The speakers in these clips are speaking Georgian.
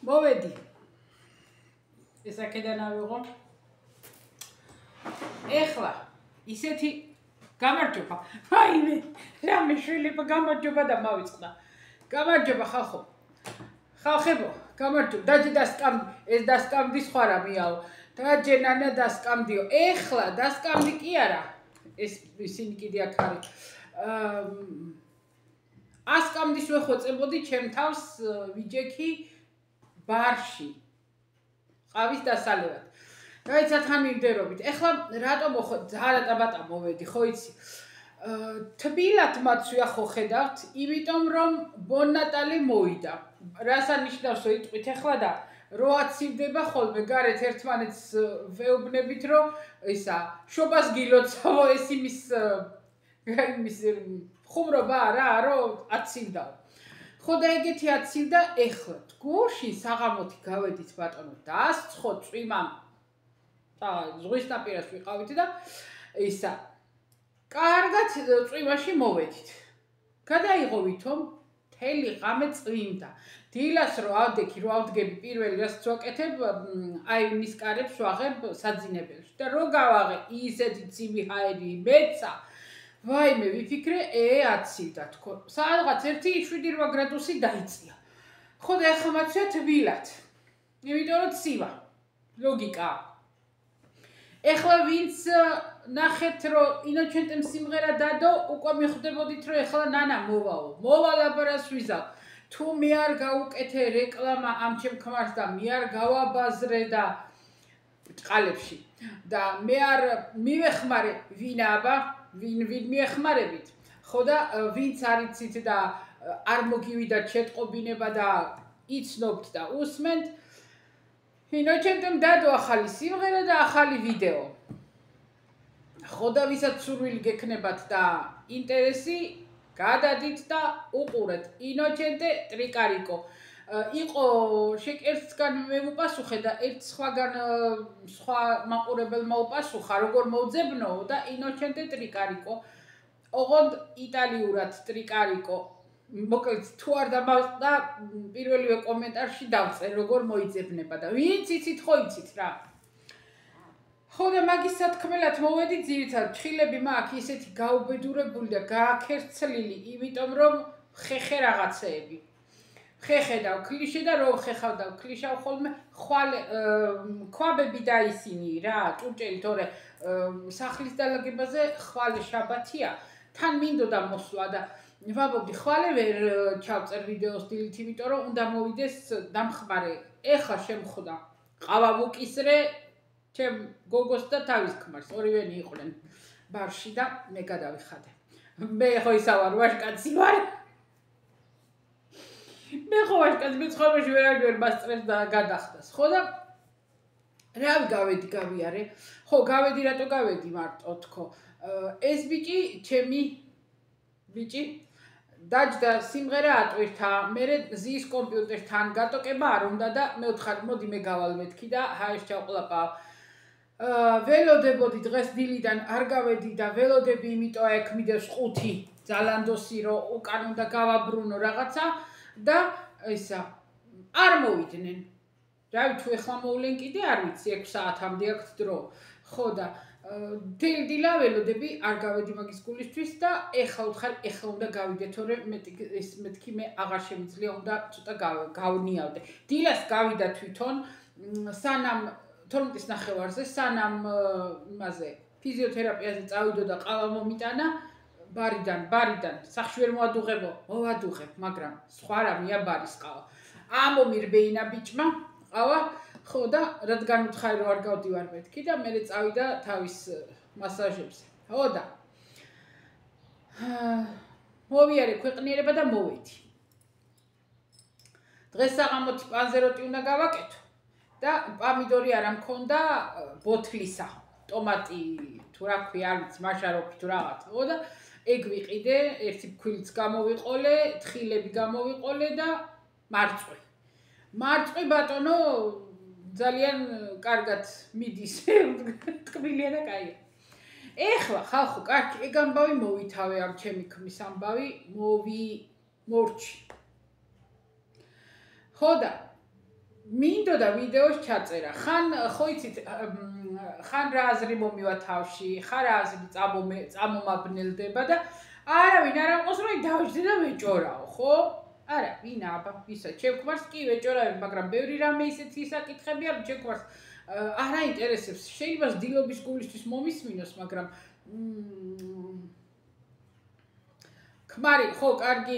მოვედი. ეს აქედან ავიღო. ეხლა ისეთი გამარჯობა. აიმე, რამე შვილება გამარჯობა და მავიწყდა. გამარჯობა ხალხო. ხალხებო, გამარჯობა. დაჯე დასკამდი, ეს დასკამდი სხვა რამეაო. დაჯე ნანა დასკამდიო. ეხლა დასკამდი კი არა. ეს ისინი კიდე აქ არის. ასკამდის ვეხოწებოდი ჩემ თავს ვიჯექი ბარში. ყავის დასალევად. გაიცათ ხან მიმდევრობით. ეხლა რატომ ზარატაბატა მოვედი, ხო იცი? თბილად მაცვია ხო ხედავთ, იმიტომ რომ ბონატალი მოვიდა. რას ანიშნავს ვიტყვით ეხლა და რო აცივდება ხოლმე გარეთ ერთმანეთს ვეუბნებით რომ ისა შობას გილოცავო ეს იმის ხუმრობა არა რომ აცივდაო. ხო და ეგეთი აცივდა ეხლა გუშინ საღამოთი გავედით ბატონო დასცხო წვიმამ და ზღვის ნაპირას ვიყავით და ისა კარგად წვიმაში მოვედით. გადაიღო ვითომ მთელი ღამე წვიმდა. დილას რო ავდექი, რო ავდგები პირველი რასაც ვაკეთებ, აი ნისკარებს ვაღებ საძინებელში და რო გავაღე ისეთი ცივი ჰაერი მეცა, ვაიმე ვიფიქრე, აცივდა თქო. სადღაც 1-7 გრადუსი დაიწია. ხო და ეხლა მაცვია თბილად. იმიტომ რომ ცივა. ლოგიკა. ეხლა ვინც ნახეთ რომ ინოჩენტემ სიმღერა დადო, უკვე მიხვდებოდით რომ ეხლა ნანა მოვაო. მოვა ლაბარას ვიზავ. თუ მე არ გაუკეთე რეკლამა ამ ჩემ ქმარს და მე არ გავაბაზრე და ბჭყალებში და მე არ მივეხმარე ვინაბა, ვინ მიეხმარებით. ხო და ვინც არიცით და არ მოგივიდათ შეტყობინება და იცნობთ და უსმენთ, ინოჩენტემ დადო ახალი სიმღერა და ახალი ვიდეო. ხო და ვისაც სურვილი გექნებათ და ინტერესი გადადით და უყურეთ. ინოჩენტე ტრიკარიკო. იყო შეკერცგან მე უპასუხე და ერთ სხვა მაყურებელმა უპასუხა, როგორ მოვძებნო და ინოჩენტე ტრიკარიკო. ოღონდ იტალიურად ტრიკარიკო. მოკლედ თუ არ დამავწყდა პირველივე კომენტარში დავწერ როგორ მოიძებნება და ვინც იცით ხო იცით რა. ხო და მაგის სათქმელად მოვედი ძირითადად ჩხილები მაქვს ისეთი გაუბედურებული და გააქერცლილი, იმიტომ რომ ხეხე რაღაცეები. ხეხედავ კლიშე და რომ ხეხავდავ კლიშავ ხოლმე ქვაბები და ისინი რა, ჭურჭელი თორე სახლის დალაგებაზე ხვალე შაბათია, თან მინდოდა მოსვლა და ვაბობდი ხვალე ვერ ჩავწერ ვიდეოს დილით, იმიტომ რომ უნდა მოვიდეს დამხმარე. ეხლა შემხვდა. ყავა ვუკისრე ჩემ გოგოს და თავის ქმარს, ორივენი იყვნენ ბარში და მე გადავიხადე. მე ხო ისა ვარ ვაჟკაცი ვარ. მე ხო ვაჟკაცი მე ცხოვრებაში ვერ მასწრებს და გადახდას. ხო და რა გავედი გავიარე. ხო გავედი რატო გავედი მარტო თქო. ეს ბიჭი ჩემი ბიჭი დაჯდა სიმღერა ატვირთა, მერე ზის კომპიუტერთან გატოკება არ უნდა და მე ვთხარ მოდი მე გავალ მეთქი და ჰაერს ჩავყლაპავ. ველოდებოდი დღეს დილიდან არ გავედი და ველოდები იმიტომ აქ მიდევს 5 ძალანდოსი რომ უკან უნდა გავაბრუნო რაღაცა და ისა არ მოვიდნენ. რავი თუ ეხლა მოვლენ კიდე არ ვიცი 6 საათამდე აქვს დრო. ხო და დილა ველოდები არ გავედი მაგის გულისთვის და ეხლა ვთხარ ეხლა უნდა გავიდე თორე მეთქი მე აღარ შემიძლია უნდა ცოტა გავნიავდე. დილას გავიდა თვითონ სანამ 12-ის ნახევარზე სანამ იმაზე ფიზიოთერაპიაზე წავიდო და ყავა მომიტანა ბარიდან სახში ვერ მოვადუღებ, მაგრამ სხვა რამეა ბარის ყავა. ამომირბეინა ბიჭმა ყავა, ხო და რადგან უთხარი რომ არ გავდივარ მეთქი და მე წავიდა თავის მასაჟებზე. ხო და მოვიარე ქვეყნიერება და მოვედი. დღეს საღამოთი პანზეროტი უნდა გავაკეთო. და პამიდორი არა მქონდა ბოთლისა, ტომატი თუ რა ქვია, არ ვიცი, მაშაროფი თუ რაღაც. ხო და ეგ ვიყიდე, ერთი ფქვილიც გამოვიყოლე, თხილები გამოვიყოლე და მარწყვი. მარწყვი ბატონო ძალიან კარგად მიდის, ტკბილია და კაია. ეხლა ხალხო, კარგი, ეგ ამბავი მოვითავე ამ ჩემი ქმის ამბავი, მოვიმორჩი. ხო და მინდოდა ვიდეოს ჩაწერა. ხან ხო იცით, ხან რა აზრი მომივა თავში, ხან რა აზრი წამომაბნელდება და არავინ არ ამყავს რომ დავжди და ვეჭორაო, ხო? არა, ვინ აბა, ისა, ჩემ ქმარს კი ვეჭორავენ, მაგრამ ბევრი რამე ისეთი საკითხები არის, ჩემ ქმარს არ აინტერესებს. შეიძლება დილობის გულისთვის მომისმინოს, მაგრამ ქმარი, ხო, კარგი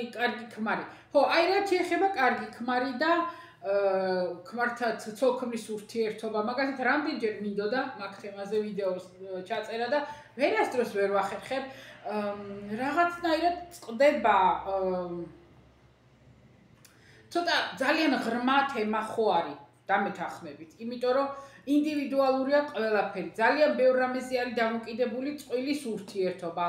ქმარი. ხო, აი რა შეეხება კარგი ქმარი და ქმართან ცოლ-ქმრის ურთიერთობა, მაგალითად, რამდენჯერ მინდოდა მაგ თემაზე ვიდეოს ჩაწერა და ვერასდროს ვერ ვახერხებ. რაღაცნაირად წყდება ცოტა ძალიან ღრმა თემა ხო არის დამეთანხმებით, იმიტომ რომ ინდივიდუალურია ყველაფერი. ძალიან ბევრ რამეზე არის დამოკიდებული წყვილის ურთიერთობა,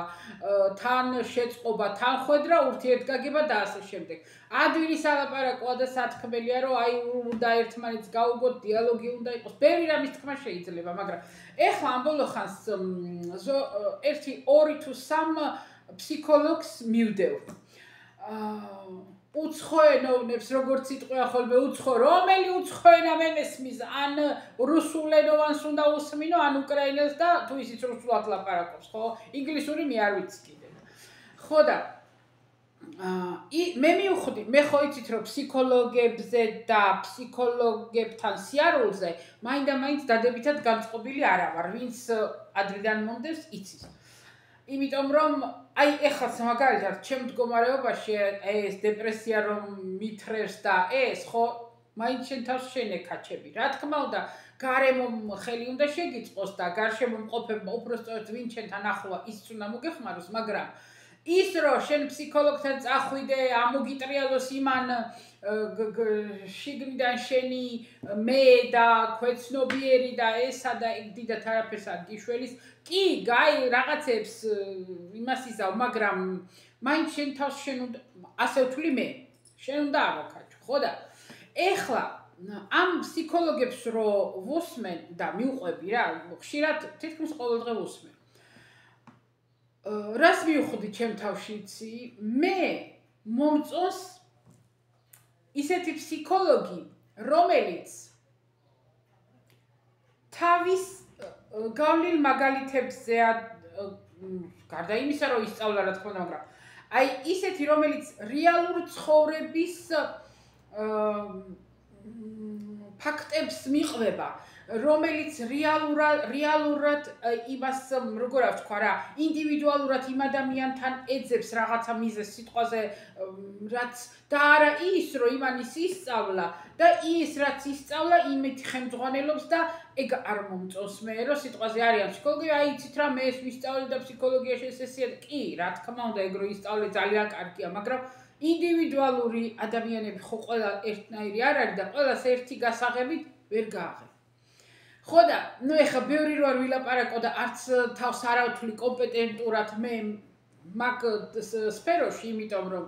თან შეწყობა, თანხვედრა, ურთიერთგაგება და ასე შემდეგ. ადვინის ალაპარაკოა და სათქმელია, რომ აი უნდა ერთმანეთს გაუგოთ, დიალოგი უნდა იყოს. ბევრი რამის თქმა შეიძლება, მაგრამ ეხლა ამ ბოლო ხანს 1, 2 თუ 3 ფსიქოლოგს მივდევ. უცხოენოვნებს როგორც სიტყვა ხოლმე უცხო, რომელი უცხოენა მემესმის, ან რუსულენოვანს უნდა უსმინო, ან უკრაინელს და თუ ისიც რუსულად ლაპარაკობს, ხო? ინგლისური მე არ ვიცი კიდე. ხო და მე მივხვდი, მე ხო იცით რომ ფსიქოლოგებზე და ფსიქოლოგებთან სიარულზე მაინდა-მაინც დადებითად განწყობილი არა ვარ, ვინც ადრიდან მომდევს იცის. იმიტომ რომ აი ეხლაც მაგალითად ჩემ მდგომარეობაში ეს დეპრესია რომ მithრევს და ეს ხო მაინც შენ თავს შენეკაჩები. რა თქმა უნდა, გარემომ ხელი უნდა შეგიწყოს და გარშემო მყოფებმა უბრალოდ ვინ ჩვენთან ახლოა ის უნდა მოგეხმაროს, მაგრამ ის რომ შენ ფსიქოლოგთან წახვიდე, ამოგიტრიალოს იმან შიგნიდან შენი მე და ქვეცნობიერი და ესა და დიდად არაფერს არ გიშველის. კი, გაი რაღაცებს იმას იზავ, მაგრამ მაინც შენ თავს შენ უნდა ასე ვთვლი მე. შენ უნდა ავაკაჩო, ხო და ეხლა ამ ფსიქოლოგებს რო ვუსმენ და მივყვები რა, ხშირად თითქმის ყოველდღე ვუსმენ. რას მივხვდი ჩემ თავში იცი? მე მომწონს ისეთი ფსიქოლოგი, რომელიც თავის გავლილ მაგალითებზე გარდა იმისა, რომ ისწავლა რა თქმა უნდა, მაგრამ აი ისეთი, რომელიც რეალურ ცხოვრების ფაქტებს მიყვება, რომელიც რეალურად იმას როგორ ვთქვა რა, ინდივიდუალურად იმ ადამიანთან ეძებს რაღაცა მიზეს სიტყვაზე, რაც და არა ის, რომ იმანის ისწავლა და ის რაც ისწავლა, იმით ხელმძღვანელობს და ეგ არ მომწონს მე, რომ სიტყვაზე არიან ფსიქოლოგი, აი იცით რა, მე ეს ვისწავლე და ფსიქოლოგიაში ესეა, კი, რა თქმა უნდა, ეგ რო ისწავლე ძალიან კარგია, მაგრამ ინდივიდუალური ადამიანები ხო ყველა ერთნაირი არ არის და ყველას ერთი გასაღებით ვერ გააღებ. ხო და, ნუ ეხლა ბევრი რო არ ვილაპარაკო და არც თავს არავთვლი კომპეტენტურად მე მაგ სფეროში, იმიტომ რომ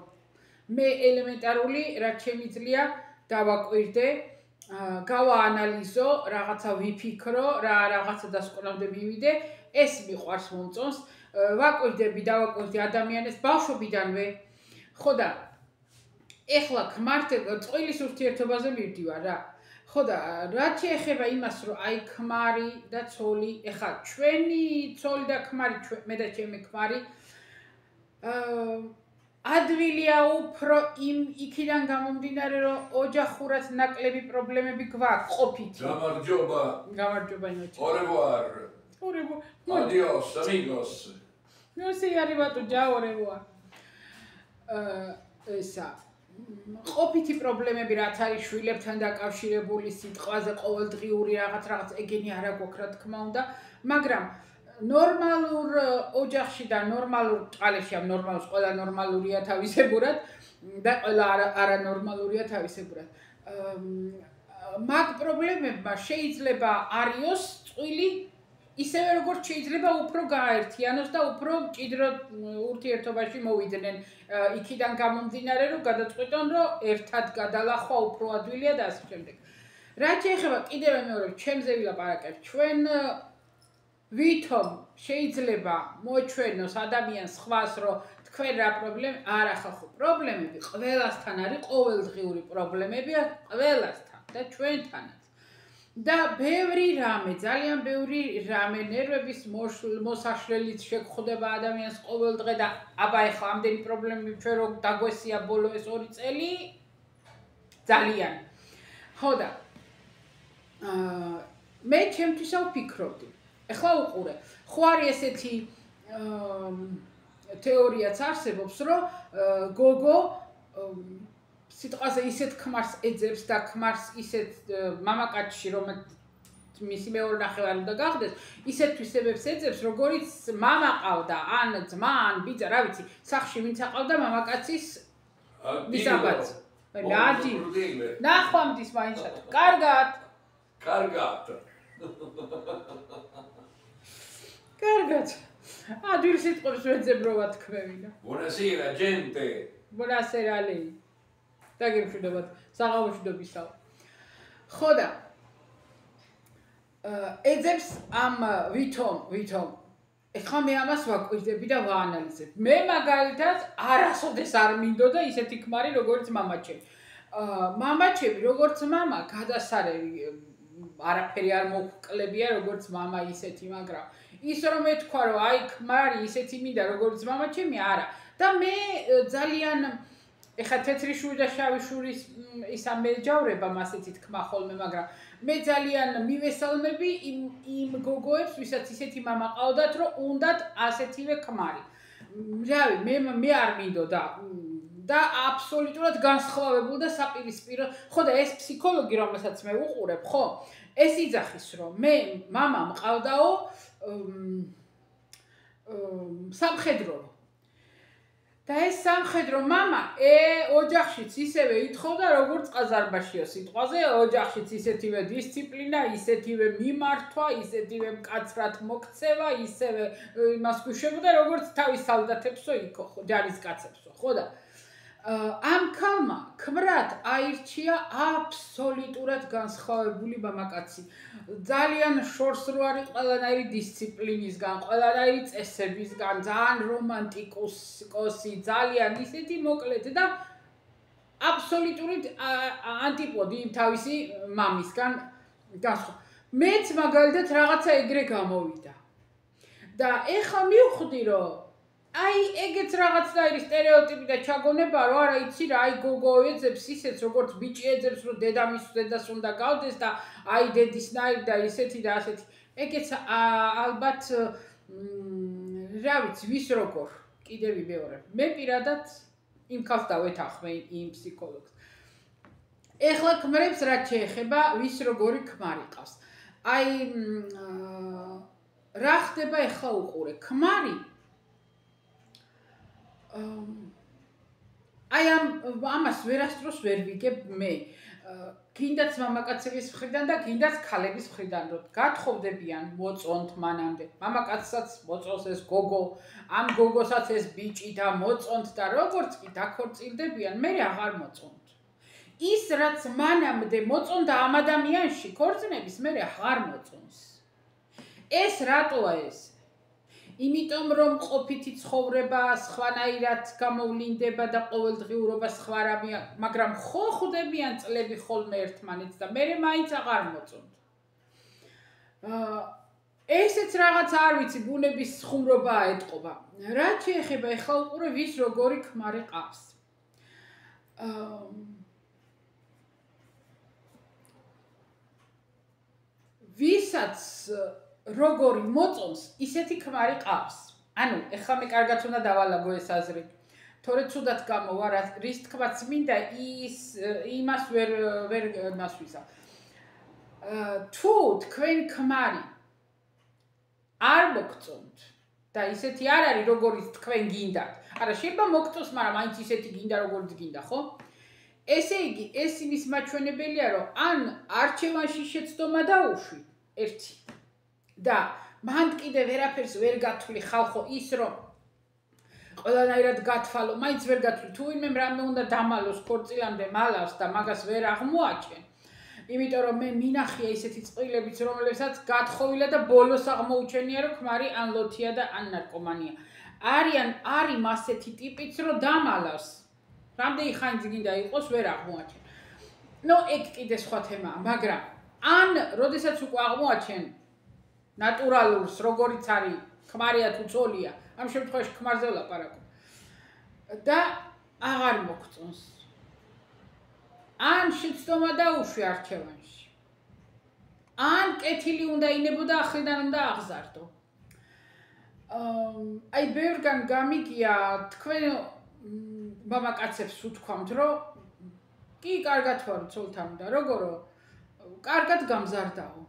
მე ელემენტარული რაც შემიძლია დავაკვირდე, გავაანალიზო, რაღაცა ვიფიქრო, რაღაცა დასკვნამდე მივიდე, ეს მიყვარს მომწონს, დავაკვირდი ადამიანებს ბავშვობიდანვე. ხო და ეხლა წყვილის ურთიერთობაზე მივდივარ რა. ხო და რაც შეეხება იმას, რომ აი ქმარი და ცოლი, ეხლა ჩვენი ცოლი და ქმარი, მე და ჩემი ქმარი ადვილია უფრო იქიდან გამომდინარე, რომ ოჯახურად ნაკლები პრობლემები გვაქვს ყოფით. გამარჯობა. გამარჯობა ინოჩი. Au revoir. Au revoir. Adiós, amigos. No sei arrivato già au revoir. ესა ყოფითი პრობლემები რაც არის შვილებთან დაკავშირებული სიტყვაზე ყოველდღიური რაღაც ეგენი არა გვაქვს რა თქმა უნდა, მაგრამ ნორმალურ ოჯახში და ნორმალურ წყალში ამ ნორმალურს ყველა ნორმალურია თავისებურად და ყველა არანორმალურია თავისებურად. მაგ პრობლემებმა შეიძლება არიოს წვილი ისევე როგორც შეიძლება უფრო გააერთიანოს და უფრო მჭიდროდ ურთიერთობაში მოვიდნენ იქიდან გამომდინარე რომ გადაწყვიტონ რომ ერთად გადალახვა უფრო ადვილია და ასე შემდეგ. რაც შეეხება კიდევ მეორე ჩემზე ვილაპარაკებ ჩვენ ვითომ შეიძლება მოჩვენოს ადამიანს ხვას რომ თქვენ რა პრობლემა არ ახახო პრობლემები ყველასთან არის ყოველდღიური პრობლემებია ყველასთან და ჩვენთანაც. და ბევრი რამე, ძალიან ბევრი რამე ნერვების მოსაშლელით შეგხვდება ადამიანს ყოველდღე და აბა ეხლა ამდენი პრობლემები ჩვენ რო დაგვესია ბოლო ეს 2 წელი ძალიან. ხო და მე ჩემთვისა ვფიქრობდი. ეხლა უყურე. ხო არის ესეთი თეორიაც არსებობს, რომ გოგო სიტყვაზე ისეთ ქმარს ეძებს და ქმარს ისეთ მამაკაცში, რომელიც მისი მეორე ნახევარი უნდა გახდეს, ისეთ თვისებებს ეძებს, როგორიც მამა ყავდა, ან ძმა, ან ბიძა, რა ვიცი, სახლში ვინც აყავდა მამაკაცის მისაბაძ. რადი? ნახვამდის მაინც. კარგად. კარგად. კარგად. ადვილი სიტყვებს ვეძებ რო ვათქმევინა. Buonasera gente. Buonasera lei. დაგემშვიდობათ, საღამოშვიდობისაო. ხო და ეძებს ამ ვითომ ეხლა მე ამას ვაკვირდები და ვაანალიზებ. მე მაგალითად არასოდეს არ მინდოდა ისეთი ქმარი როგორც მამაჩემი. მამაჩემი როგორც მამა გადასარევი არაფერი არ მოკვლებია როგორც მამა ისეთი, მაგრამ ის რომ ეთქვა რომ აი ქმარი ისეთი მინდა როგორც მამაჩემი არა და მე ძალიან ეხა თეთრი შური და შავი შურის ისა მეჯავრება მასეთი თქმა ხოლმე, მაგრამ მე ძალიან მივესალმები იმ გოგოებს, ვისაც ისეთი მამა ყავდათ, რომ უნდათ ასეთივე ქმარი. რავი, მე არ მინდოდა და აბსოლუტურად განსხვავებულ და საპირისპირო. ხო და ეს ფსიქოლოგი, რომელსაც მე უყურებ, ხო? ეს იძახის, რომ მე მამა მყავდაო სამხედრო. და ეს სამხედრო მამა ოჯახშიც ისევე ითხოვდა როგორც ყაზარბაშიო სიტყვაზე, ოჯახშიც ისეთივე დისციპლინა, ისეთივე მიმართვა, ისეთივე მკაცრად მოქცევა, ისევე იმას გვიშვებოდა როგორც თავის სალდათებსო იქო, ჯარისკაცებსო, ხო და ამ ქალმა ქმრად აირჩია აბსოლუტურად განსხვავებული მამაკაცი. ძალიან შორს რო არის ყველანაირი დისციპლინისგან, ყველანაირი წესებისგან, ძალიან რომანტიკოსი, ძალიან ისეთი მოკლედ და აბსოლუტურად ანტიპოდი თავისი მამისგან განსხვავებული. მეც მაგალითად რაღაცა ეგრე გამოვიდა. და ეხლა მივხვდი რომ აი ეგეც რაღაცნაირი სტერეოტიპი და ჩაგონება რომ არა იცი რა აი გოგო ეძებს ისეც როგორც ბიჭი ეძებს რომ დედას უნდა გავდეს და აი დედისნაირი და ისეთი და ასეთი ეგეც ალბათ რა ვიცი ვის როგორ კიდევ ვიმეორებ მე პირადად იმ ხალხს დავეთანხმე იმ ფსიქოლოგს ეხლა ქმრებს რაც შეეხება ვის როგორი ქმარი ყავს აი რა ხდება ეხლა უყურე ქმარი აი ამას ვერასდროს ვერ ვიგებ მე გინდაც მამაკაცების მხრიდან და გინდაც ქალების მხრიდან რომ გათხოვდებიან მოწონთ მანამდე მამაკაცსაც მოწონს ეს გოგო ამ გოგოსაც ეს ბიჭი და მოწონთ და როგორც კი დაქორწილდებიან მე აღარ მოწონთ ის რაც მანამდე მოწონდა ამ ადამიანში ქორწინების მე აღარ მოწონს ეს რატოა ეს იმიტომ რომ ყოფითი ცხოვრება სხვანაირად გამოვლინდება და ყოველდღიურობა სხვა რამეა, მაგრამ ხო ხვდებიან წლები ხოლმე ერთმანეთს და მე მაინც აღარ მოწონთ. ესეც რაღაც არ ვიცი, ბუნების ხუმრობაა ეტყობა. რაც შეეხება ეხლა უყურე ვის როგორი ქმარი ყავს. ვისაც როგორი მოწონს, ისეთი ქმარი ყავს. ანუ, ეხლა მე კარგად უნდა დავალაგო ეს აზრი. თორე ცუდად გამოვა, რის თქმაც მინდა, იმას ვერ მასვისა. თუ თქვენ ქმარი არ მოგწონთ და ისეთი არ არის, როგორიც თქვენ გინდათ. არა, შეიძლება მოგწონს, მაგრამ მაინც ისეთი გინდა, როგორც გინდა, ხო? ესე იგი, ეს იმის მაჩვენებელია, რომ ან არჩევანში შეცდომა დაუშვი, ერთი. და მან კიდე ვერაფერს ვერ გათვლი ხალხო ის რომ ყველანაირად გათვალო, მაინც ვერ გათვლი თუ ვინმე რამე უნდა დამალოს ქორწილამდე მალავს და მაგას ვერ აღმოაჩენ. იმიტომ რომ მე მინახია ისეთი წყვილებიც რომლებსაც გათხოვილა და ბოლოს აღმოუჩენია რომ ქმარი ან ლოთია და ან ნარკომანია. არის ასეთი ტიპიც რომ დამალავს. რამდენი ხანი გინდა იყოს ვერ აღმოაჩენ. ნო ეგ კიდე სხვა თემაა, მაგრამ ან როდესაც უკვე აღმოაჩენ ნატურალურს, როგორიც არის, ქმარია თუ ცოლია, ამ შემთხვევაში ქმარზე ვლაპარაკობ. და აღარ მოგწონს. ან შეცდომა დაუშვი არჩევანში. ან კეთილი უნდა ინებო და ახლიდან უნდა აღზარდო. აი ბევრგან გამიგია თქვენ მამაკაცებს უთქვამთ, რომ კი კარგად ვარ ცოლთან და როგორო კარგად გამზარდაო.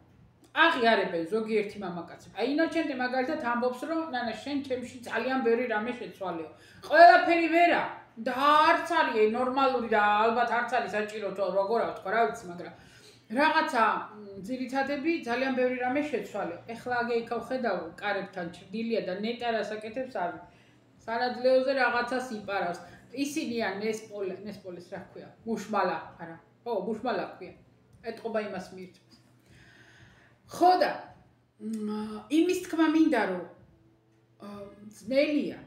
აღიარებენ ზოგიერთი მამაკაცები. აი ინოჩენტე მაგალითად ამბობს, რომ ნანა შენ ჩემში ძალიან ბევრი რამე შეცვალეო. ყველაფერი ვერა და არც არის ნორმალური და ალბათ არც არის საჭირო თუ როგორ ვთქვა, რა ვიცი, მაგრამ რაღაცა ძირითადები ძალიან ბევრი რამე შეცვალეო. ეხლა აგე იქ ხედავ კარებთან ჩრდილია და ნეტა რასაკეთებს არის. სანადლეოზე რაღაცას იპარავს. ისინია ნესპოლეს რა ქვია? მუშმალა, არა. ო, მუშმალა ქვია. ეტყობა იმას მიირთმევს. ხო და იმის თქმა მინდა რომ ძნელია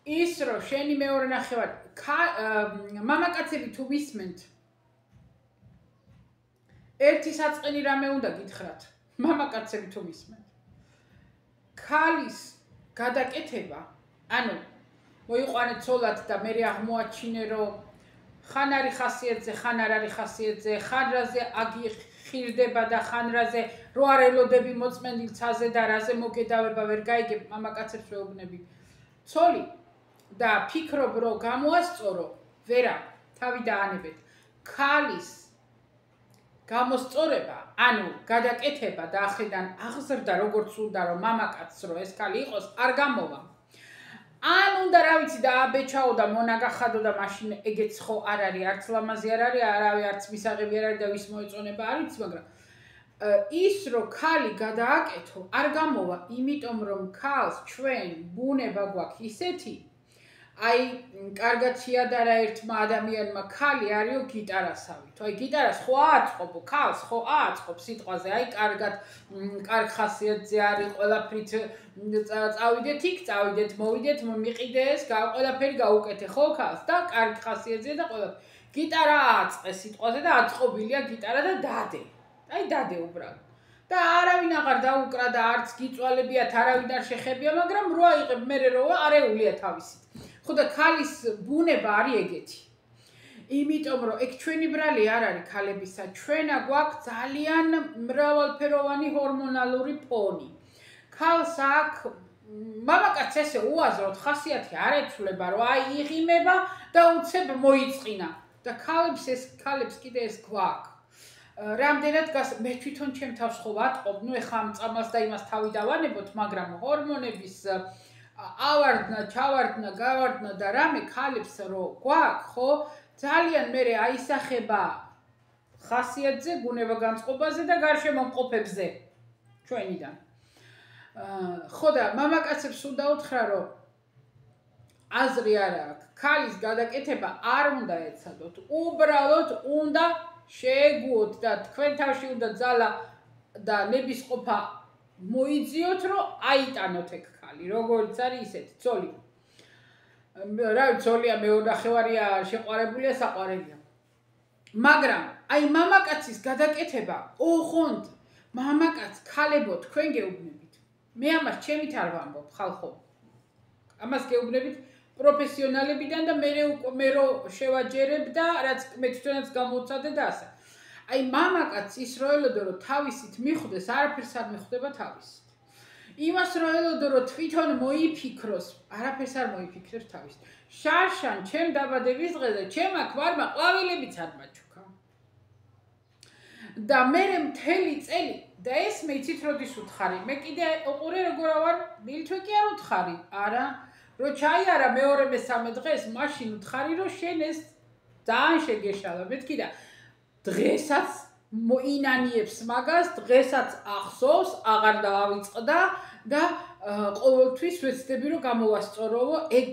ის რომ შენი მეორე ნახევარი მამაკაცები თუ ვისმენთ ერთი საწყენი რამე უნდა გითხრათ მამაკაცები თუ ვისმენთ ქალის გადაკეთება ანუ მოიყვანეთ ცოლად და მე აღმოაჩინე რომ ხან არის ხასიათზე ხან არ არის ხასიათზე ხან რაზე ხირდება და ხან რაზე რო არ ელოდები მოწმენდილ ცაზე და რაზე მოგედავება ვერ გაიგებ მამაკაცებს ვეუბნები ცოლი და ფიქრობ რომ გამოასწორო ვერა თავი დაანებეთ ქალის გამოსწორება ანუ გადაკეთება და ახრიდან აღზრდა როგორც უნდა რომ მამაკაცს რო ეს ქალი იყოს არ გამოვა ან უნდა რა ვიცი და აბეჭაო და მონაგახადო და მაშინ ეგეც ხო არ არის არც ლამაზი არ არის არავე არც მისაღები არ არის და ვის მოეწონება არ ვიცი მაგრამ ის რომ ქალი გადააკეთო არ გამოვა იმიტომ რომ ქალს ჩვენ ბუნება გვაქვს ისეთი აი კარგად შეადარა ერთმა ადამიანმა ქალი არისო გიტარასავი თუ აი გიტარას ხო ააწყობო ქალს ხო ააწყობ სიტყვაზე აი კარგად კარგ ხასიათზე არის ყველაფრით წავიდეთ იქ წავიდეთ მოვიდეთ მიყიდეს ყველაფერი გაუკეთე ხო ქალს და კარგ ხასიათზე და ყველაფერი გიტარა ააწყე სიტყვაზე და აწყობილია გიტარა და დადე აი დადე უბრალოდ და არავინ აღარ დაუკრა და არც გიწვალებიათ არავინ არ შეხებია მაგრამ რო აიღებ მე როა არეულია თავისით ხო და ქალის ბუნება არის ეგეთი იმიტომ რომ ეგ ჩვენი ბრალი არ არის ქალებისა ჩვენა გვაქვს ძალიან მრავალფეროვანი ჰორმონალური ფონი ქალს აქვს მამაკაცს ესე უაზროდ ხასიათი არ ეცვლება რომ აი იღიმება და უცებ მოიწყინა და ქალებს კიდე ეს გვაქვს რამდენად მე თვითონ ჩემ თავს ხო ვატყობ ნუ ეხა ამ წამალს და იმას თავი დავანებოთ მაგრამ ჰორმონების ავარდნა, ჩავარდნა, გავარდნა და რამე ქალებს რო გვაქვს, ხო? ძალიან მერე აისახება ხასიათზე, ბუნება განწყობაზე და გარშემომყოფებზე ჩვენიდან. ხო და მამაკაცებს უნდა უთხრა, რომ აზრი არ აქვს. ქალის გადაკეთება არ უნდა ეცადოთ. უბრალოდ უნდა შეეგუოთ და თქვენ თავში უნდა ძალა და ნებისყოფა მოიძიოთ, რომ აიტანოთ ეგ ქალი, როგორც არის ისეთი ცოლი. რა ცოლია მეუნახევარია შეყვარებულია, საყვარელია. მაგრამ აი მამაკაცის გადაკეთება, ოღონდ მამაკაც ქალებო თქვენ გეუბნებით. მე ამას ჩემით არ ვამბობ, ხალხო. ამას გეუბნებით პროფესიონალებიდან და მე რო შევაჯერებ და რაც მე თვითონაც გამოვცადე და ასე. აი მამაკაც ის რო ელოდო რომ თავისით მიხვდეს, არაფერს არ მიხვდება თავისით. იმას რო ელოდო რომ თვითონ მოიფიქროს, არაფერს არ მოიფიქრებს თავისით. შარშან ჩემ დაბადების დღეზე ჩემ აქ ვარმა ყვავილებიც არ მაჩუქა. და მე მთელი წელი და ეს მე იცით როდის უთხარი. მე კიდე უყურე როგორ ვარ, მილთვე კი არ უთხარი. არა, რო ჩაიარა მეორე მესამე დღეს, მაშინ უთხარი რომ შენ ეს ძალიან შეგეშალა. მეთქი და დღესაც მოინანიებს მაგას, დღესაც ახსოვს, აღარ დაავიწყდა და ყოველთვის ვეცდები რომ გამოვასწოროო, ეგ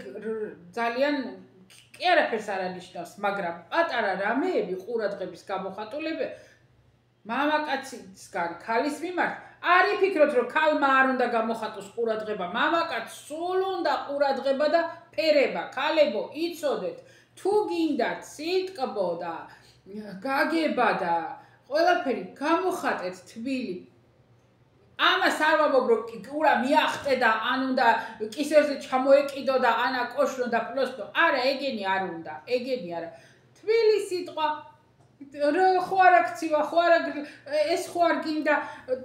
ძალიან კი არაფერს არ ანიშნავს, მაგრამ პატარა რამეები ყურადღების გამოხატულება მამაკაცისგან ქალის მიმართ არ იფიქროთ რომ ქალმა არ უნდა გამოხატოს ყურადღება, მამაკაცს სულ უნდა ყურადღება და ფერება, ქალებო იცოდეთ, თუ გინდათ სიტკბო და გაგება და ყველაფერი გამოხატეთ თბილი. ამას არ ვამბობ რომ კურა მიახტე და ან უნდა კისერზე ჩამოეკიდო და ანა კოშრო და პლუსტო. არა, ეგენი არ უნდა, ეგენი არა. თბილი სიტყვა ხო არ აქცივა, ხო არ ეს ხო არ გინდა,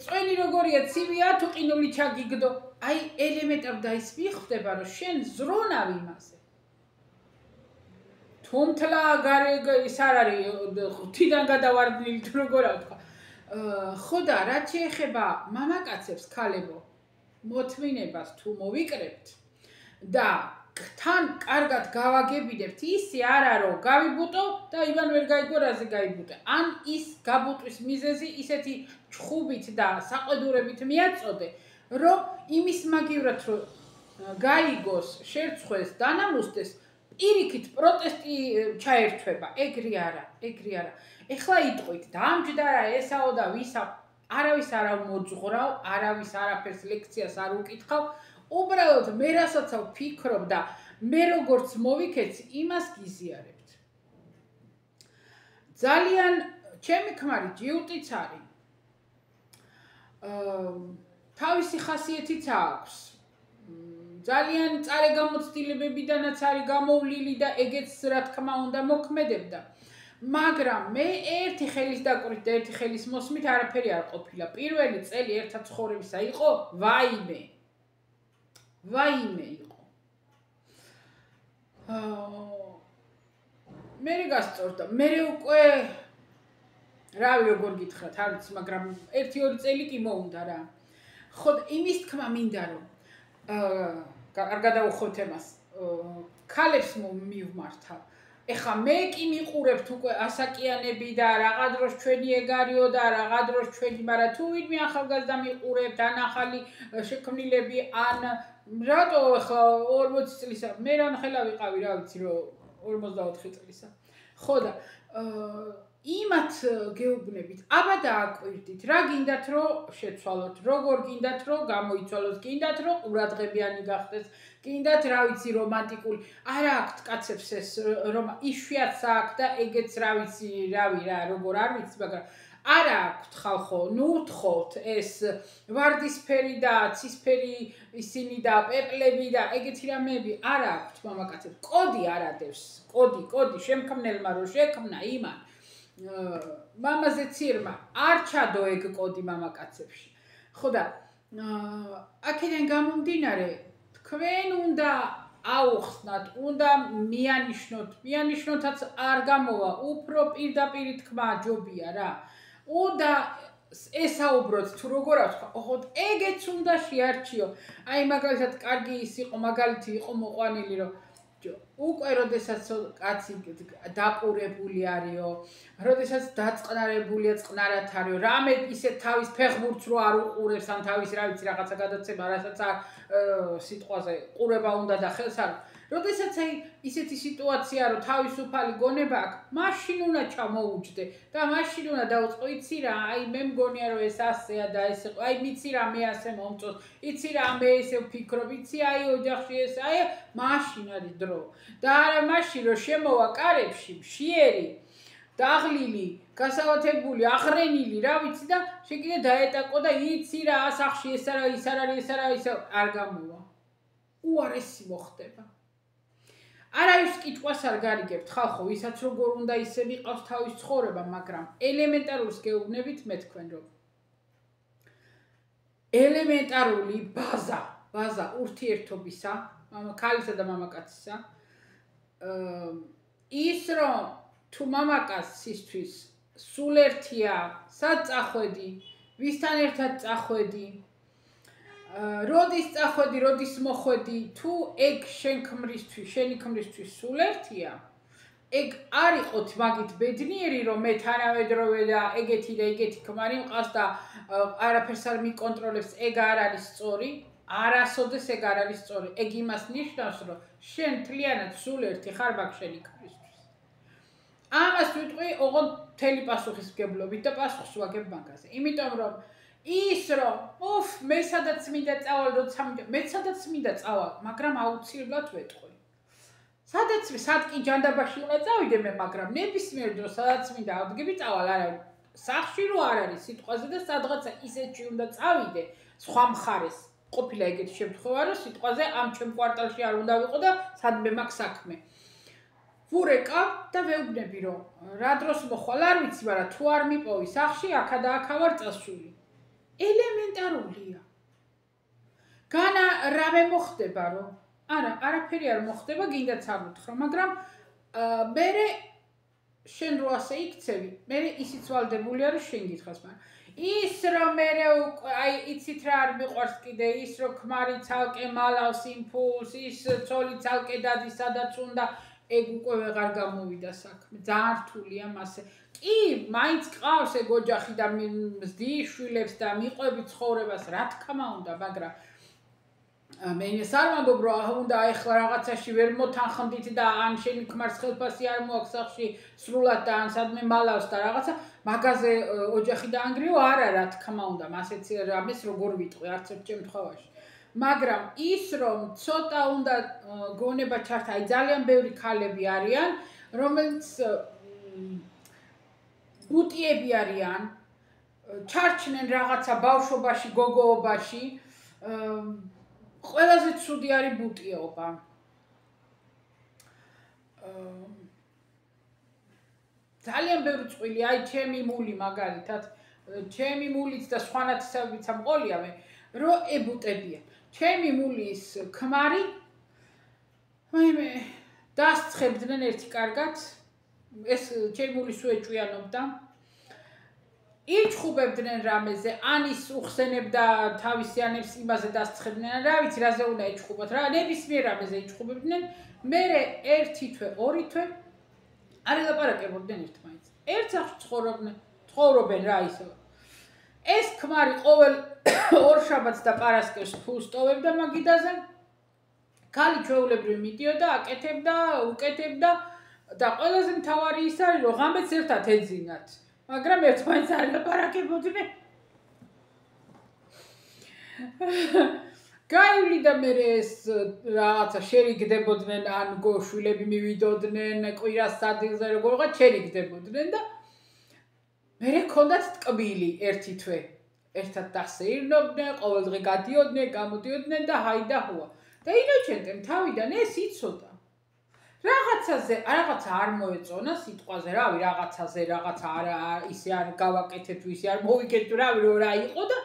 წვენი როგორია, ცივია თუ ყინული ჩაგიგდო. აი ელემენტარ და ის მიხვდება რომ შენ ზრუნავ იმაზე. თუმთლა გარე ის არ არის ღვთიდან გადავარდნილი თუ როგორ ვთქვა. ხო და რაც შეეხება მამაკაცებს ქალებო მოთმინებას თუ მოვიკრებთ და თან კარგად გავაგებინებთ ისე არა რომ გავიბუტო და ივან ვერ გაიგო რაზე გაიბუტე ან ის გაბუტვის მიზეზი ისეთი ჩხუბით და საყედურებით მიაწოდე რომ იმის მაგივრად რომ გაიგოს შერცხვეს დანამუსდეს პირიქით პროტესტი ჩაერთვება ეგრე არა ეხლა იტყვით დამჯდარა ესაო და ვისა არავის არ მოძღრავ არავის არაფერს ლექციას არ უკითხავ უბრალოდ მე რასაც ვფიქრობ და მე როგორც მოვიქეცი იმას გიზიარებთ ძალიან ჩემი ქმარი ჯიუტიც არის თავისი ხასიათიც აქვს ძალიან წარეგამოცდილებებიდანაც არის გამოვლილი და ეგეც რა თქმა უნდა მოქმედებდა მაგრამ მე ერთი ხელის დაკვირით და ერთი ხელის მოსმით არაფერი არ ყოფილა პირველი წელი ერთად ცხოვრებისა იყო ვაიმე იყო მე გასწორდა მე უკვე რავი როგორ გითხრათ არ ვიცი მაგრამ 1-2 წელი კი მოუნდა რა ხო იმის თქმა მინდა რომ არ გადავუხოთ ემას ქალებს მივმართავ ეხა მე კი მიყურებთ უკვე ასაკიანები და რაღა დროს ჩვენი ეგარიო და რაღა დროს ჩვენი მაგრამ თუ ვინმე ახალგაზრდა მიყურებთ ან ახალი შექმნილები ან რატო ეხლა 40 წლისა მე რანხელა ვიყავი რა ვიცი რომ 44 წლისა ხო და იმათ გეუბნებით აბა დააკვირდით რა გინდათ რომ შეცვალოთ როგორ გინდათ რომ გამოიცვალოთ გინდათ რომ ყურადღებიანი გახდეს გინდათ რა ვიცი რომანტიკული არა აქვთ კაცებს ეს რომ იშვიათს აქვს და ეგეც რა ვიცი რავი რა როგორ არ ვიცი მაგრამ არა აქვთ ხალხო ნუ თხოთ ეს ვარდისფერი და ცისფერი ისინი და პეპლები და ეგეთი რამეები არა აქვთ მამაკაცებს კოდი არ ადევს კოდი შემქმნელმა რო შექმნა იმან მამაზე ცირმა არ ჩადო ეგ კოდი მამაკაცებში ხო და აქედან გამომდინარე თქვენ უნდა აუხსნათ უნდა მიანიშნოთაც არ გამოვა უფრო პირდაპირ თქმა ჯობია რა უნდა ესაუბროთ თუ როგორ ვთქვა ოღონდ ეგეც უნდა შეარჩიო აი მაგალითად კარგი ის იყო მაგალითი იყო მოყვანილი რომ უკვე როდესაც კაცი დაპურებული არისო, როდესაც დაწყნარებულია წყნარად არისო, რამე ისე თავის ფეხბურთს რო არ უყურებს ან თავის რა ვიცი რაღაცა გადაცემა, რასაც სიტყვაზე ყურება უნდა და ხელს არ. როდესაც აი ისეთი სიტუაცია რომ თავისუფალი გონება აქვს, მაშინ უნდა ჩამოუჯდე და მაშინ უნდა დაუწყო, იცი რა, აი მე მგონია რომ ეს ასეა და ეს აი მიცი რა მე ასე მომწონს, იცი რა მე ესე ვფიქრობ, იცი აი ოჯახში ეს აი მაშინ არის დრო. და არა მაშინ რომ შემოვა კარებში, მშიერი, დაღლილი, გასავათებული, აღრენილი, რა ვიცი და შეგიძლია დაეტაკო და იცი რა, ასახში ეს არა, ის არ არის, ეს არა, ის არ გამოვა. უარესი მოხდება. არავის კითხვას არ გარიგებთ ხალხო, ვისაც როგორ უნდა ისე მიყავს თავის ცხოვრება, მაგრამ ელემენტარულს გეუბნებით მე თქვენ რომ ელემენტარული ბაზა ურთიერთობისა, ქალისა და მამაკაცისა ის რომ თუ მამაკაცისთვის სულ ერთია საწახვედი, ვისთან ერთად წახვედი როდის წახვედი, როდის მოხვედი, თუ ეგ შენი ქმრისთვის სულ ერთია, ეგ არ იყოთ მაგით ბედნიერი, რომ მე თანამედროვე და ეგეთი და ეგეთი ქმარი მყავს და არაფერს არ მიკონტროლებს, ეგ არ არის სწორი, არასოდეს ეგ არ არის სწორი. ეგ იმას ნიშნავს, რომ შენ მთლიანად სულ ერთი ხარ მაგ შენი ქმრისთვის. ამას ვიტყვი, ოღონდ მთელი პასუხისმგებლობით და პასუხს ვაგებ მაგაზე. იმიტომ რომ ის რომ მე სადაც მინდა წავალ, როცა მინდა, მე სადაც მინდა წავალ, მაგრამ აუცილებლად ვეტყვი. სადაც კი ჯანდაბაში უნდა წავიდე მე, მაგრამ ნებისმიერ დროს სადაც მინდა ავდგები წავალ, არა სახში რო არ არის სიტყვაზე და სადღაცა ისეთში უნდა წავიდე, სხვა მხარეს. ყოფილა ეგეთი შემთხვევა, რომ სიტყვაზე ამ ჩემ კვარტალში არ უნდა ვიყო და სადმე მაქვს საქმე. ვურეკავ და ვეუბნები, რომ რა დროს მოხვალ არ ვიცი, მაგრამ თუ არ მიპოვი სახში, აქა და აქა ვარ წასული. ელემენტარულია. განა რამე მოხდება, რომ არაფერი არ მოხდება, გინდაც არ უთხრა, მაგრამ მერე შენ რო ასე იქცევი, მერე ისიც ვალდებულია, რომ შენ გითხრას, მაგრამ ის რომ მერე აი იცით რა არ მიყვარს კიდე ის რომ ქმარი ცალკე მალავს იმპულს, ის ცოლი ცალკე დადის სადაც უნდა, ეგ უკვე ვეღარ გამოვიდა საქმე. ძალიან რთულია მასე. კი, მაინც ყავს ეგ ოჯახი და მზდი შვილებს და მიყვები ცხოვრებას, რა თქმა უნდა, მაგრამ მე ის არ ვამბობ, რომ უნდა ეხლა რაღაცაში ვერ მოთანხმდით და ან შენი ქმარს ხელფასი არ მოაქვს სახში სრულად და ან სადმე მალავს და რაღაცა მაგაზე ოჯახი დაანგრიო, არა, რა თქმა უნდა, მასეც რამეს როგორ ვიტყვი, არც ერთ შემთხვევაში. მაგრამ ის რომ ცოტა უნდა გონება ჩართა, აი ძალიან ბევრი ქალები არიან, რომელიც ბუტიები არიან, ჩარჩნენ რაღაცა ბავშვობაში, გოგოობაში, ყველაზე ცუდი არის ბუტიობა. ძალიან ბევრი წყვილი, აი ჩემი მული მაგალითად, ჩემი მულიც და სხვანათესებიც ამყოლია მე, რომ ებუტებიან. ჩემი მულის ქმარი, მე დასცხებდნენ ერთი კარგად, ეს ჩემი მული სულ ეჭვიანობდა. იჩხუბებდნენ რამეზე, ან ის უხსენებდა თავისიანებს იმაზე დასცხებდნენ, რა ვიცი, რაზე უნდა ეჩხუბოთ, რა ნებისმიერ რამეზე იჩხუბებდნენ, მერე ერთი თვე, ორი თვე არ ელაპარაკებოდნენ ერთმანეთს. ერთ სახლში ცხოვრობენ რა ისე. ეს ქმარი ყოველ ორ შაბათს და პარასკევს ფულს ტოვებდა მაგიდაზე. ქალი ჩვეულებრივ მიდიოდა, აკეთებდა, უკეთებდა და ყველაზე მთავარი ის არის, რომ ღამეც ერთად ეძინათ. მაგრამ ერთმანეთს არ ელაპარაკებოდნენ. გაივლიდა მერე ეს რაღაცა შერიგდებოდნენ, ან შვილები მივიდოდნენ, კვირას სადილზე როგორღაც შერიგდებოდნენ და მერე ჰქონდათ ტკბილი ერთი თვე. ერთად დასეირნობდნენ, ყოველდღე გადიოდნენ, გამოდიოდნენ და ჰაი და ჰუა. და ინოჩენტემ თავიდან ეს იცოდა. რაღაცა არ მოეწონა სიტყვაზე, რავი, რაღაცაზე, რაღაცა არა, ისე არ გავაკეთეთ, ისე არ მოვიკეთეთ, რავი, რომ რა იყო და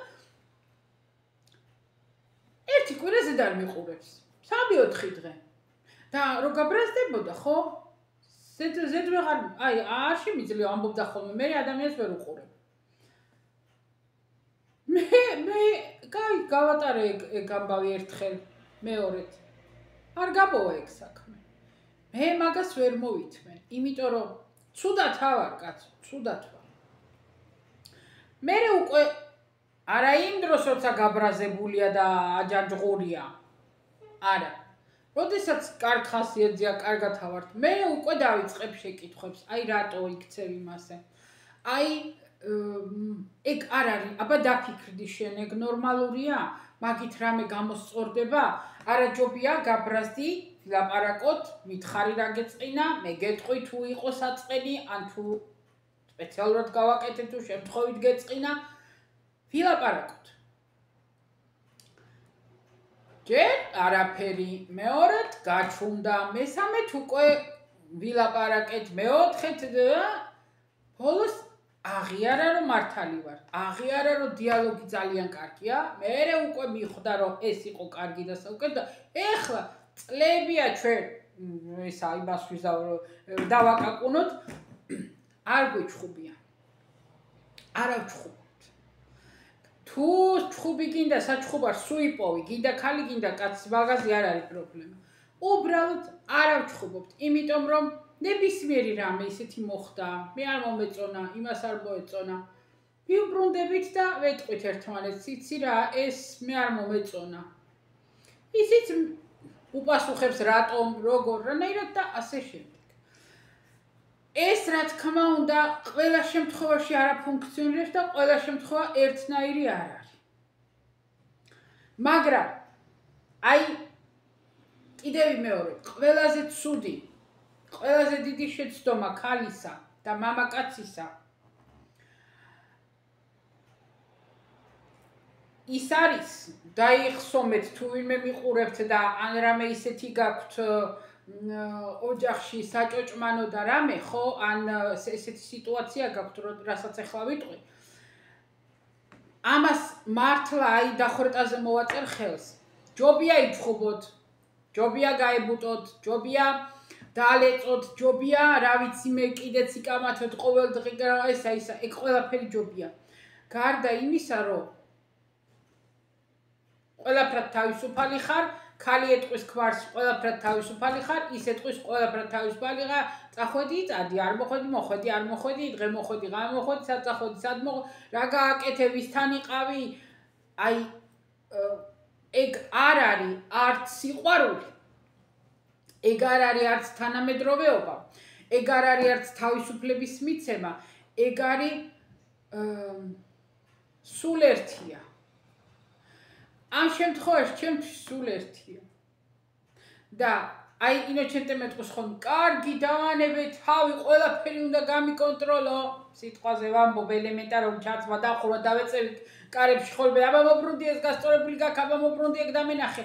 ერთი კვირაზე და არ მიყურებს. 3-4 დღე. და რო გაბრაზდებოდა, ხო? ზედ ვეღარ, აი, არ შემიძლია ამბობდა ხოლმე, მე ადამიანს ვერ უყურებ. მე გავატარე ეგ ამბავი ერთხელ, მეორედ. არ გაბოვა ეგ საქმე. მე მაგას ვერ მოვითმენ, იმიტომ რომ ცუდად ვარ, კაცო, ცუდად ვარ. მე უკვე არა იმ დროს, როცა გაბრაზებულია და აჯანჯღურია. არა. როდესაც კარგ ხასიათზეა, კარგად ავართ, მე უკვე დავიწყებ შეკითხვებს, აი რატო იქცევი მასე. აი ეგ არ არის, აბა დაფიქრდი შენ, ეგ ნორმალურია? მაგით რამე გამოსწორდება? არაჯობია გაბრაზდი, ვილაპარაკოთ, მითხარი რა გეწყინა, მე გეტყვი თუ იყო საწყენი, ან თუ სპეციალურად გავაკეთე თუ შემთხვევით გეწყინა, ვილაპარაკოთ. ჯერ არაფერი, მეორედ გაჩვენდა, მესამედ უკვე ვილაპარაკეთ, მეოთხედ ბოლოს აღიარა რომ მართალი ვარ, აღიარა რომ დიალოგი ძალიან კარგია, მერე უკვე მიხვდა რომ ეს იყო კარგი და საუკეთ და ეხლა წლებია ჩვენ ესა იმას დავაკაკუნოთ, არ გვიჩხუბიან. არა ვჩხუბობთ. თუ ჩხუბი გინდა საჩხუბარს სულ იპოვი, გინდა ქალი, გინდა კაცი, მაგაზე არ არის პრობლემა. უბრალოდ არ ვჩხუბობთ, იმიტომ რომ ნებისმიერი რამე ისეთი მოხდა, მე არ მომეწონა, იმას არ მოეწონა. ვიუბრუნდებით და ვეტყვით ერთმანეთს, იცი რა, ეს მე არ მომეწონა. ისიც უპასუხებს რატომ, როგორ, რანაირად და ასე შემდეგ. ეს რა თქმა უნდა, ყველა შემთხვევაში არ აფუნქციონირებს და ყველა შემთხვევა ერთნაირი არ არის. მაგრამ აი კიდევ მეორე, ყველაზე ცუდი, ყველაზე დიდი შეცდომა ქალისა და მამაკაცისა ის არის დაიხსომეთ თუ ვინმე მიყურებთ და ან რამე ისეთი გაქვთ ოჯახში საჭოჭმანო და რამე ხო ან ესეთი სიტუაცია გაქვთ რასაც ახლა ვიტყვი ამას მართლა აი დახვრეტაზე მოვაწერ ხელს ჯობია იფხობოთ ჯობია გაებუტოთ ჯობია დაალეწოთ ჯობია რა ვიცი მე კიდეც იკამათოთ ყოველდღე ესა ეგ ყველაფერი ჯობია გარდა იმისა რომ ყველაფრად თავისუფალი ხარ, ქალი ეტყვის ქმარს ყველაფრად თავისუფალი ხარ, ის ეტყვის ყველაფრად თავისუფალი ხარ, წახვედი, წადი, არ მოხვედი, მოხვედი, არ მოხვედი, დღე მოხვედი, ღამე მოხვედი, სად წახვედი, სად მოხვედი, რა გააკეთე, ვისთან იყავი? აი ეგ არ არის არც სიყვარული. ეგ არ არის არც თანამედროვეობა, ეგ არ არის არც თავისუფლების მიცემა, ეგ არის სულ ერთია. ამ შემთხვევაში ჩემთვის სულ ერთია. და აი ინოჩენტე მეტყვის ხომ, კარგი დავანებე თავი, ყველაფერი უნდა გამიკონტროლო. სიტყვაზე ვამბობ ელემენტარული ჩაცმა დახურვა დავეწევი კარებში ხოლმე, აბა მობრუნდი ეს გასწორებული გაქვს, აბა მობრუნდი ეგ დამენახე.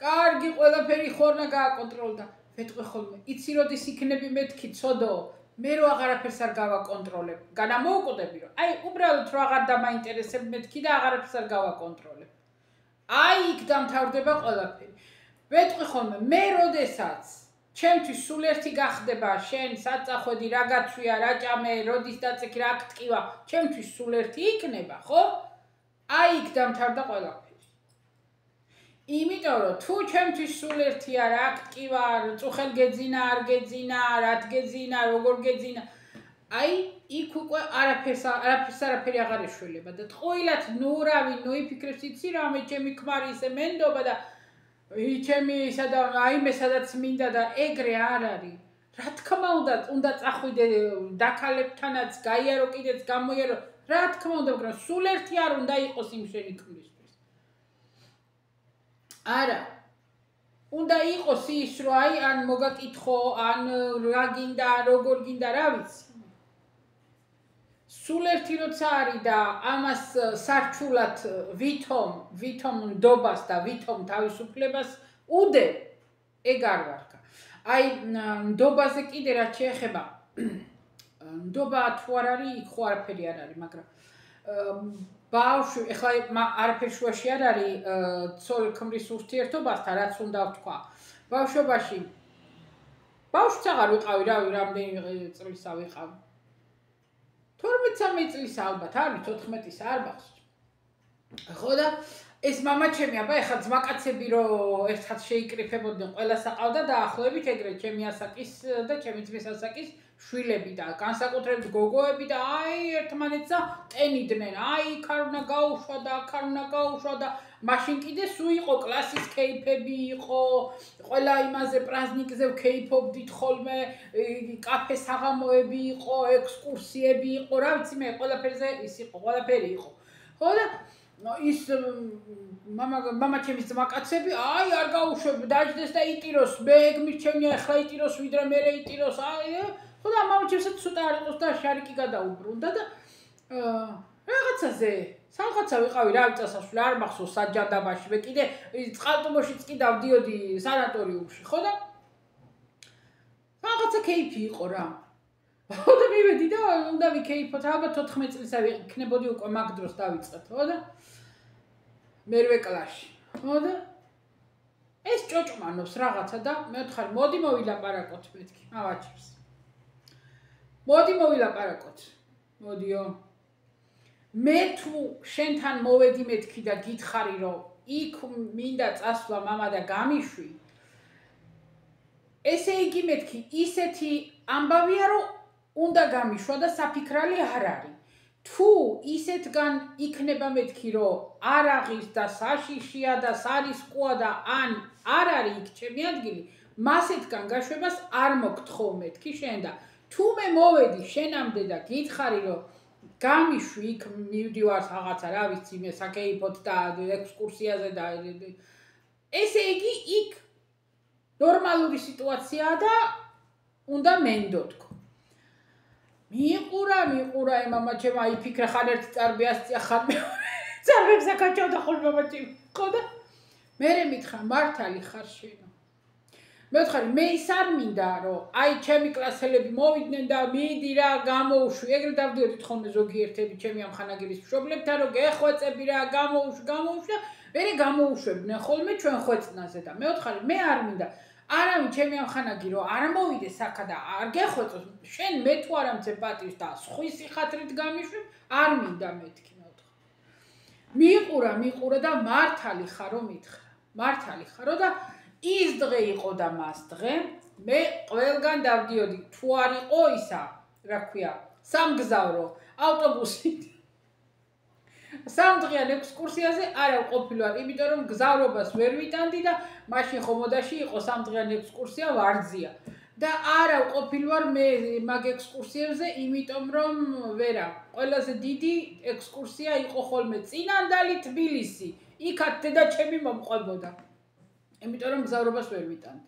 კარგი ყველაფერი ხორნა გააკონტროლო და ვეტყვი ხოლმე, იცი როდის იქნები მეთქი ცოდო, მე რო აღარაფერს არ გავაკონტროლებ. განამოუკვდები რომ აი უბრალოდ რო აღარ დამაინტერესებ მეთქი და აღარაფერს არ გავაკონტროლებ. აი იქ დამთავრდება ყველაფერი. ვეტყვი ხოლმე, მე როდესაც ჩემთვის სულ ერთი გახდება, შენ სად წახვედი, რა გაცვია, რა ჭამე, როდის დაწექი, რა გტკივა, ჩემთვის სულ ერთი იქნება, ხო? აი იქ დამთავრდა ყველაფერი. იმიტომ რომ თუ ჩემთვის სულ ერთია, რა გტკივა, წუხელ გეძინა, არ გეძინა, რად გეძინა, როგორ გეძინა, აი იქ უკვე არაფერი აღარ ეშველება და ტყუილად ნურავი ნუიფიქრებს იცი რამე ჩემი ქმარი ისე მენდობა და ჩემი ისა და აიმე სადაც მინდა და ეგრე არ არის. რა თქმა უნდა წახვიდე დაქალებთანაც გაიარო კიდეც გამოიარო რა თქმა უნდა მაგრამ სულ ერთი არ უნდა იყოს იმ შენი ქმრისთვის. არა უნდა იყოს ის რომ აი ან მოგაკითხო ან რა გინდა როგორ გინდა რა ვიცი სულ ერთი როცა არის და ამას სარჩულად ვითომ ნდობას და ვითომ თავისუფლებას უდე ეგ არ ვარქა. აი ნდობაზე კიდე რაც შეეხება ნდობა თუ არ არის იქ ხო არაფერი არ არის მაგრამ ბავშვი ეხლა არაფერი შუაში არ არის ცოლ-ქმრის ურთიერთობასთან რაც უნდა ვთქვა. ბავშვობაში ბავშვს აღარ ვიყავი რავი რამდენი წლისა ვიყავი 12-13 წლის ალბათ, არ ვიცი 14-ის არ მახსოვს. ხო და ეს მამაჩემი აბა ეხლა ძმაკაცები რომ ერთხელ შეიკრიფებოდნენ ყველას აყავდა და ახლობით ეგრეთ ჩემი ასაკის და ჩემი ძმის ასაკის შვილები და განსაკუთრებით გოგოები და აი ერთმანეთსა ტენიდნენ. აი იქ არ უნდა გაუშვა და აქ არ უნდა გაუშვა და მაშინ კიდე სულ იყო კლასის კეიფები იყო ყველა იმაზე პრაზნიკზე ვკეიფობდით ხოლმე კაფე საღამოები იყო ექსკურსიები იყო რა ვიცი მე ყველაფერზე ის იყო ყველაფერი იყო ხო და ის მამაჩემის ძმაკაცები აი არ გაუშვებ დაждდეს და იტიროს მე ეგ მირჩენია ახლა იტიროს ვიდრე მე იტიროს აი ხო და მამაჩემსაც ცოტა არ იყოს და შარიკი გადაუბრუნდა და რაღაცაზე სამხაცა ვიყავი რა წასასვლელი არ მახსოვს საჯანდაბაში მე კიდე წყალტუბოშიც კი დავდიოდი სანატორიუმში ხო და სამხაცა კეიფი იყო რა ხო და მივედი და უნდა ვიკეიფოთ ალბათ 14 წლისა ვიქნებოდი უკვე მაგ დროს დავიწყეთ ხო და მერვე კლასში ხო და ეს ჭოჭმანობს რაღაცა და მე ვთხარი მოდი მოვილაპარაკოთ მეთქი ავაჩერს მოდი მოვილაპარაკოთ მოდიო მე თუ შენთან მოვედი მეთქი და გითხარი რომ იქ მინდა წასვლა მამა და გამიშვი ესე იგი მეთქი ისეთი ამბავია რომ უნდა გამიშვა და საფიქრალი არ არის თუ ისეთგან იქნება მეთქი რომ არ აღის და საშიშია და სარისკოა და ან არ არის იქ ჩემი ადგილი მასეთგან გაშვებას არ მოგთხოვ მეთქი შენ და თუ მე მოვედი შენამდე და გითხარი რომ გამიშვი იქ მივდივარ რაღაცა რა ვიცი მე საკეიფოთ და ექსკურსიაზე და ესე იგი იქ ნორმალური სიტუაციაა და უნდა მენდო თქო. მიყურა მამაჩემ აი ფიქრა ხან ერთი წარბი ასწია ხან მეორე წარბებს აკაჭავდა ხოლმე მამაჩემ ხო და მე მითხრა მართალი ხარ შენო მე ვთქვი მე ის არ მინდა რომ აი ჩემი კლასელები მოვიდნენ და მიდი რა გამოუშვი ეგრე დავდიოდით ხოლმე ზოგიერთები ჩემი ამ ხანაგირის მშობლებთან რომ გეხვეწები რა გამოუშვი და მე გამოუშვებდნენ ხოლმე ჩვენ ხვეწნაზე და მე ვთქვი მე არ მინდა არავინ ჩემი ამ ხანაგი რომ არ მოვიდეს აქა და არ გეხვეწოს შენ მე თუ არ ამცე პატივს და სხვის სიხათრით გამიშვებ არ მინდა მეთქი მე ვთქვი მიყურა და მართალი ხარო მითხრა მართალი ხარო და ის დღე იყო და მას დღე მე ყველგან დავდიოდი თუ არ იყო ისა რა ქვია სამგზავრო ავტობუსით სამდღიან ექსკურსიაზე არ ყოფილვარ, იმიტომ რომ გზავრობას ვერ ვიტანდი და მაშინ ხომოდაში იყო სამდღიან ექსკურსია ვარძია. და არ ყოფილვარ მე მაგ ექსკურსიებზე, იმიტომ რომ ვერა, ყველაზე დიდი ექსკურსია იყო ხოლმე წინანდალი თბილისი. იქაც დედაჩემი მომყვებოდა. იმიტომ რომ გზავრობას ვერ ვიტანდი.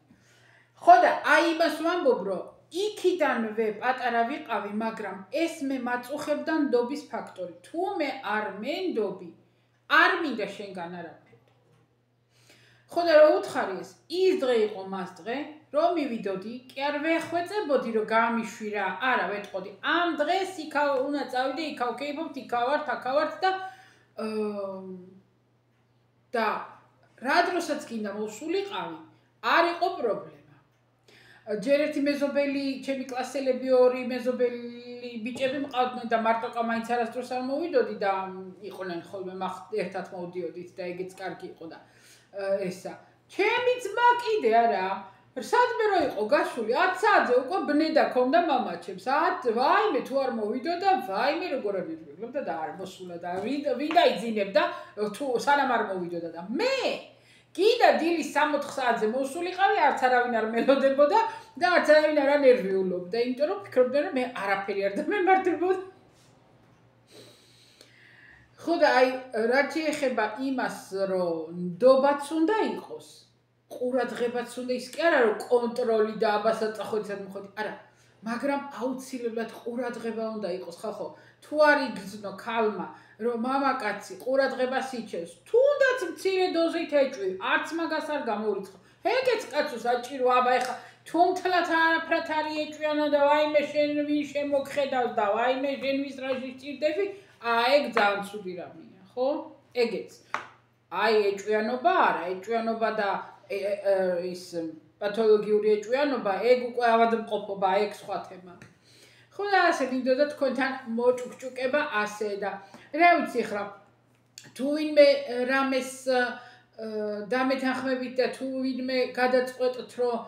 ხო და აი იმას ვამბობ, რომ იქიდანვე პატარა ვიყავი, მაგრამ ეს მე მაწუხებდა ნდობის ფაქტორი. თუ მე არ მენდობი, არ მინდა შენგან არაფერი. ხო და რა უთხარი ეს? ის დღე იყო მას დღე, რომ მივიდოდი, კი არ ვეხვეწებოდი, რომ გამიშვი რა, არა ვეტყოდი. ამ დღეს იქა უნდა წავიდე, იქა ვკეიფობთ, იქა ვართ და რა დროსაც კიდე მოსულიყავი, არ იყო პრობლემა. ჯერ ერთი მეზობელი, ჩემი კლასელები ორი მეზობელი ბიჭები მყავდნენ და მარტო მაინც არასდროს არ მოვიდოდი და იყვნენ ხოლმე ერთად მოვდიოდით და ეგეც კარგი იყო და ესა. ჩემი ძმა კიდე არა, სადმე რო იყო გასული 10 საათზე უკვე ბნედა ქონდა მამაჩემს. ვაიმე თუ არ მოვიდოდა, ვაიმე როგორ ამერგებდა და არ მოსულა და ვინ დაიძინებდა თუ სანამ არ მოვიდოდა და მე კიდე დილის 6-4 საათზე მოსულიყავი, არც არავინ არ მელოდებოდა და არც არავინ არ ნერვიულობდა, იმიტომ რომ ფიქრობდნენ რომ მე არაფერი არ დამემართებოდა. ხო და აი რაც შეეხება იმას, რომ ნდობაც უნდა იყოს, ყურადღებაც უნდა ის კი არა რომ კონტროლი და აბასაც წახვედით მოხდი, არა, მაგრამ აუცილებლად ყურადღება უნდა იყოს, ხო? თუ არ იგრძნო ქალმა რომ მამაკაცი ყურადღებას იჩევს, თუნდაც მცირე დოზით ეჭვი, არც მაგას არ გამოურიცხო. ეგეც კაცოს აჭირო, აბა ეხა თუმთლათ არაფრად არ ეჭვიანო და ვაიმე შენ ვინ შემოგხედავს და ვაიმე შენ ვის რაში სჭირდები, ეგ ძალიან ცუდი რამეა, ხო? ეგეც. აი ეჭვიანობა არა, ეჭვიანობა და ის პათოლოგიური ეჭვიანობა, ეგ უკვე ავადმყოფობა, ეგ სხვა თემა. ხო და ასე მინდოდა თქვენთან მოჭუქჭუკება ასე და რა ვიცი ხრა თუ ვინმე რამეს დამეთანხმებით და თუ ვინმე გადაწყვეტთ რომ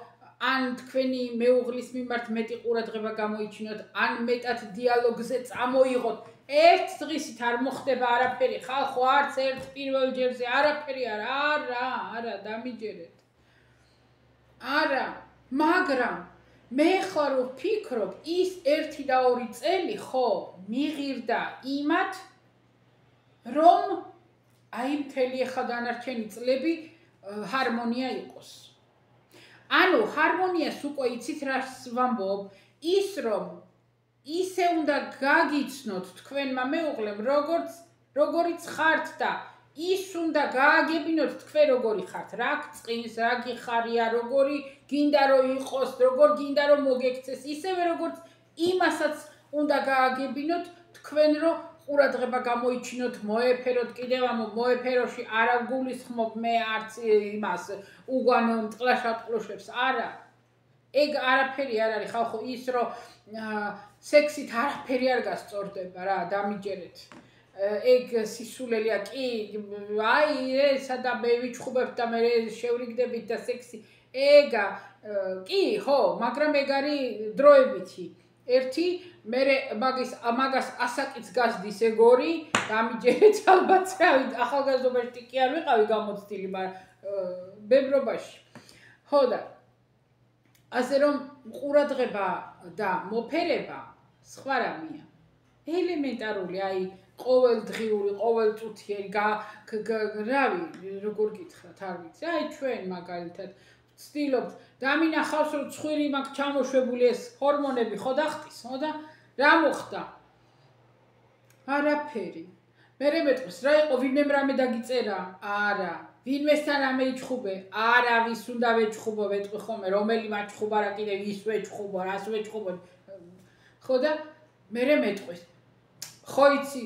ან თქვენი მეუღლის მიმართ მეტი ყურადღება გამოიჩინოთ ან მეტად დიალოგზე წამოიღოთ ერთ დღისით არ მოხდება არაფერი ხალხო არც ერთ პირველ ჯერზე არაფერი არა დამიჯერეთ არა მაგრამ მე ხარ ვფიქრობ ის 1 და 2 წელი ხო მიღირდა იმათ რომ აი მთელი ახლა დანარჩენი წლები ჰარმონია იყოს. ანუ ჰარმონიას უკვე იცით რას ვამბობ, ის რომ ისე უნდა გაგიცნოთ თქვენმა მეუღლემ როგორიც ხართ და ის უნდა გააგებინოთ თქვენ როგორი ხართ, რა გწყინს, რა გიხარია, როგორი გინდა რომ იყოს, როგორ გინდა რომ მოგექცეს, ისევე როგორც იმასაც უნდა გააგებინოთ თქვენ რომ ყურადღება გამოიჩინოთ, მოეფეროთ კიდევ ამ მოეფეროში არა გულისხმობ მე არც იმას უგვანო მტყლაშატყლუშებს, არა. ეგ არაფერი არ არის, ხალხო, ის რომ სექსით არაფერი არ გასწორდება რა, დამიჯერეთ. ეგ სისულელია კი, აი ესა და მე ვიჩხუბებთ და მე შევრიგდებით და სექსი. ეგა კი, ხო, მაგრამ ეგ არის დროებითი. ერთი მე მაგას ასაკიც გასდის ეგორი დამიჯერეთ ალბათ ახალგაზრდობაში კი არ ვიყავი გამოცდილი მაგრამ ბებრობაში ხო და ასე რომ ყურადღება და მოფერება სხვა რამეა ელემენტარული აი ყოველდღიური ყოველწუთიერი რავი როგორ გითხრათ არ ვიცი აი ჩვენ მაგალითად ვცდილობთ დამინახავს რომ ცხვირი მაგ ჩამოშვებული ეს ჰორმონები ხო დახტის ხო და რა მოხდა არაფერი მე მეტყვის რა იყო ვინმე რამე დაგიწერა არა ვინმესთან რამე იჩხუბე არავის უნდა ვეჩხუბო ვეტყვი ხოლმე რომელი მაჩხუბა რა კიდე ვის ვეჩხუბო რას ვეჩხუბო ხო და მე მეტყვის ხო იცი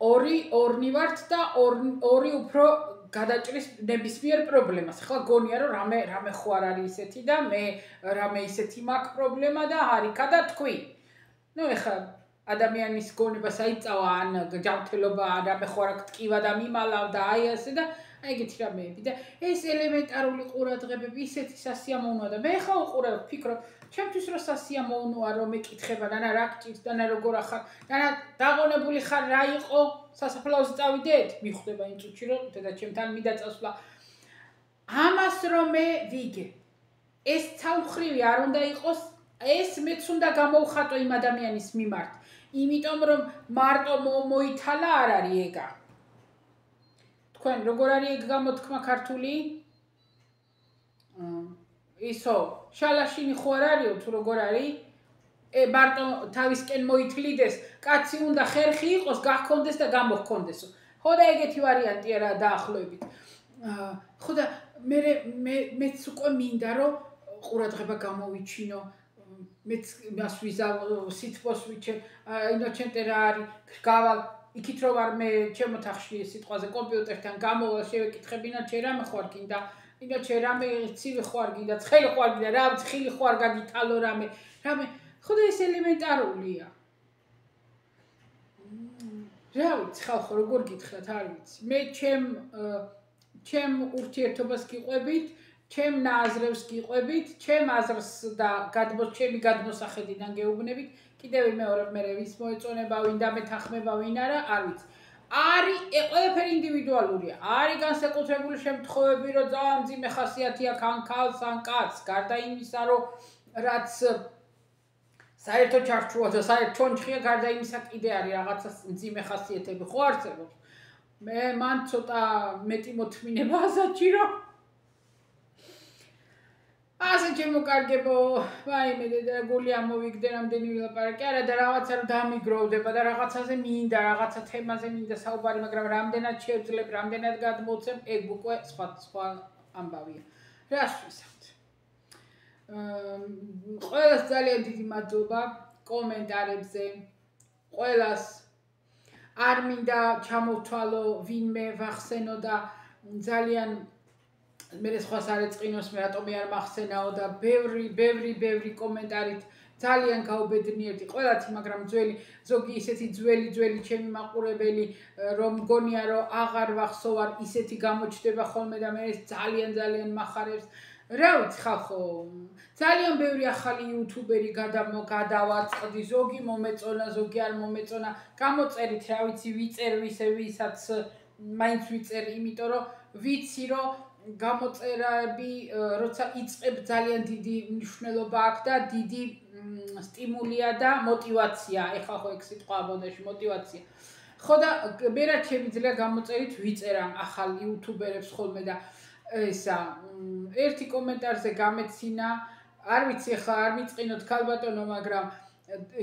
ორნი ვართ და ორი უფრო გადაჭრის ნებისმიერ პრობლემას. ხო გონია რომ რამე ხო არ არის ისეთი და მე რამე ისეთი მაქვს პრობლემა და არიქა და თქვი. ნუ ეხლა ადამიანის გონებას აიწავა ან ჯანმრთელობა ან რამე ხო არ აქვს ტკივა და მიმალავ და აი ასე და აი ეგეთი რამეები და ეს ელემენტარული ყურადღებები ისეთი სასიამოვნოა და მე ხა უყურებ ფიქრობ ჩემთვის რო სასიამოვნოა რომ მეკითხება და რა გჭირს და როგორ ახარ და დაღონებული ხარ რა იყო სასაფლაოზე წავიდეთ მიხვდება იმ წუთში რომ დედაჩემთან მიდაწასვლა ამას რომ მე ვიგე ეს ცალმხრივი არ უნდა იყოს ეს მეც უნდა გამოვხატო იმ ადამიანის მიმართ იმიტომ რომ მარტო მოითალა არ არის ეგა თქვენ როგორ არის ეგ გამოთქმა ქართული ისო შალაშინი ხო არ არისო თუ როგორ არის მარტო თავისკენ მოითლიდეს კაცი უნდა ხერხი იყოს გახონდეს და გამოხონდესო ხო და ეგეთი ვარიანტი არა დაახლოებით ხო და მეც უკვე მინდა რომ ყურადღება გამოვიჩინო მეც მას ვიზავ სითბოს ვიჩე ინოჩენტე რა არის გავალ იქით რომ არ მე ჩემო თახში სიტყვაზე კომპიუტერთან გამოვალ შევეკითხებინა ჩემ ხო არ გინდა ინოჩე რამე ცივი ხო არ გინდა ცხელი ხო არ გინდა რა ცხელი ხო არ გაგიტალო რამე ხო და ეს ელემენტარულია რა ვიცი ხალხო როგორ გითხრათ არ ვიცი მე ჩემ ურთიერთობას გიყვებით ჩემ ნაზრებს გიყვებით ჩემ აზრს და ჩემი გადმოსახედიდან გეუბნებით კიდევ მეორე მე ვის მოეწონება ვინ და მეთანხმება ვინ არა არ ვიცი არის ყველაფერი ინდივიდუალურია არის განსაკუთრებული შემთხვევები რომ ძალიან მძიმე ხასიათი აქვს ან ქალს ან კაცს გარდა იმისა რომ რაც საერთო ჩარჩოა და საერთო ჩონჩხია გარდა იმისა კიდე არის რაღაცა მძიმე ხასიათები ხო არსებობს მე მან ცოტა მეტი მოთმინება ასაჭირო ასე შემოკარგებო ვაიმე და გული ამოვიგდე რამდენი ვილაპარაკე არა და რაღაცა რომ დამიგროვდება და რაღაცაზე მინდა რაღაცა თემაზე მინდა საუბარი მაგრამ რამდენად შევძლებ რამდენად გადმოცემ ეგ უკვე სხვა ამბავია რას ვისავთ ყველას ძალიან დიდი მადლობა კომენტარებზე ყველას არ მინდა ჩამოვთვალო ვინმე ვახსენო და ძალიან მე სხვას არ ეწყინოს მე რატომი არ მახსენაო და ბევრი კომენტარით ძალიან გაუბედნიერდი ყველათი მაგრამ ზოგი ისეთი ძველი ჩემი მაყურებელი რომ მგონია რომ აღარ ვახსოვარ ისეთი გამოჩნდება ხოლმე და მე ეს ძალიან მახარებს რა ვიცი ხალხო ძალიან ბევრი ახალი იუთუბერი გადავაწყდი ზოგი მომეწონა ზოგი არ მომეწონა გამოწერით რა ვიცი ვიწერ ვისაც მაინც ვიწერ იმიტომ რომ ვიცი რომ გამოწერები როცა იწყებ ძალიან დიდი მნიშვნელობა აქვს და დიდი სტიმულია და мотивация ეხლა ხო ეგ სიტყვა ამბოდეში мотивация ხო და მე რა შემიძლია გამოწერით ვიწერ ამ ახალ იუთუბერებს ხოლმე და ესა ერთი კომენტარზე გამეცინა არ ვიცი ახლა არ მიწყინოთ ქალბატონო მაგრამ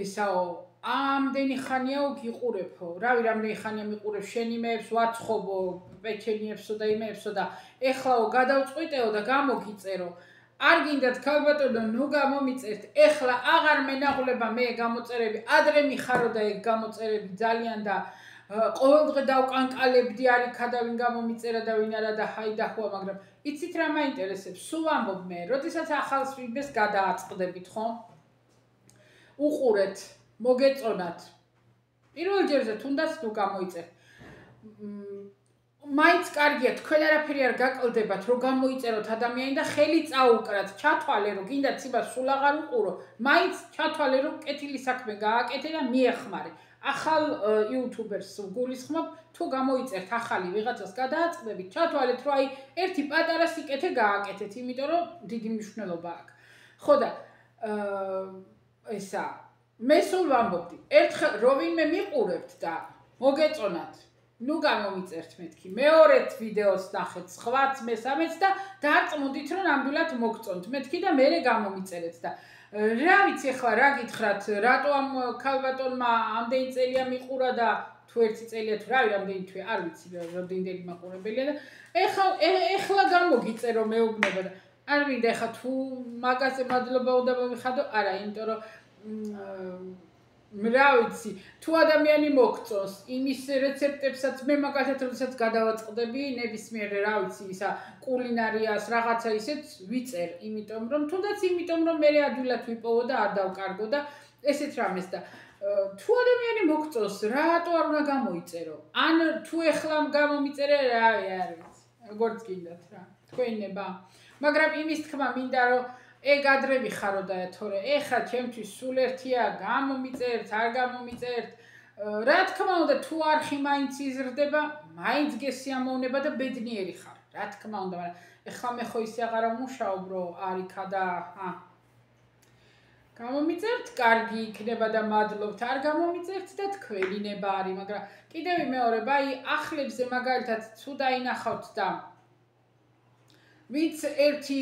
ესაო ამდენი ხანია გიყურებო რავი რამდენი ხანია მიყურებ შენი მეებს ვაცხობო პეჩენიებსო და იმეებსო და ეხლაო გადავწყვიტეო და გამოგიწერო არ გინდათ ქალბატონო ნუ გამომიწერთ ეხლა აღარ მენაღლება მე გამოწერები ადრე მიხარო და ეგ გამოწერები ძალიან და ყოველდღე დავკანკალებდი არიქა და ვინ გამომიწერა და ვინ არა და ჰაი და ხოა მაგრამ იცით რა მაინტერესებს სულ ამბობ მე როდესაც ახალ ვიდეოს გადააწყდებით ხო უყურეთ მოგეწონათ პირველ ჯერზე თუნდაც თუ გამოიწერთ მაინც კარგია თქვენ არაფერი არ გაკლდებათ რომ გამოიწეროთ ადამიანი და ხელი წაუკრათ ჩათვალე რომ გინდათ იმას სულ აღარ უყურო მაინც ჩათვალე რომ კეთილი საქმე გააკეთე და მიეხმარე ახალ იუთუბერს გულისხმობ თუ გამოიწერთ ახალი ვიღაცას გადააწყდებით ჩათვალეთ რომ აი ერთი პატარა სიკეთე გააკეთეთ იმიტომ რომ დიდი მნიშვნელობა აქვს ხო და ესა მე სულ ვამბობდი ერთხელ რო ვინმე მიყურებთ და მოგეწონათ ნუ გამომიწერთ მეთქი. მეორეთ ვიდეოს ნახეთ, სხვაც მესამეც და დარწმუნდით რომ ნამდვილად მოგწონთ მეთქი და მე გამომიწერეთ და რა ვიცი ახლა რა გითხრათ, რატო ამ ქალბატონმა ამდენი წელია მიყურა და თუ ერთი წელია თუ რავი რამდენი თვე არ ვიცი რამდენი მაყურებელია და ეხლა გამოგიწერო მეუბნება და არ მინდა ახლა თუ მაგაზე მადლობა უნდა მოვიხადო არა იმიტომ რომ რა ვიცი თუ ადამიანი მოგწონს იმის რეცეპტებსაც მე მაგალითად როდესაც გადავაწყდები ნებისმიერ რა ვიცი ისა კულინარიას რაღაცა ისეთ ვიწერ იმიტომ რომ თუნდაც იმიტომ რომ მე ადვილად ვიპოვო და არ დავკარგო და ესეთ რამეს და თუ ადამიანი მოგწონს რატო არ უნდა გამოიწერო ან თუ ეხლა გამომიწერე რავი არ ვიცი როგორც გინდათ რა თქვენება მაგრამ იმის თქმა მინდა რომ ეგადრები ხარო და თორე ეხა ჩემთვის სულ ერთია გამომიწერთ არ გამომიწერთ რა თქმა უნდა თუ არხი მაინც იზრდება მაინც გესიამოვნება და ბედნიერი ხარ რა თქმა უნდა მაგრამ ეხლა მე ხო ისე აღარ ვმუშაობ რომ არიქა და გამომიწერთ კარგი იქნება და მადლობთ არ გამომიწერთ და თქვენინება არის მაგრამ კიდევ მეორე აი ახლებზე მაგალითად თუ დაინახავთ და ვინც ერთი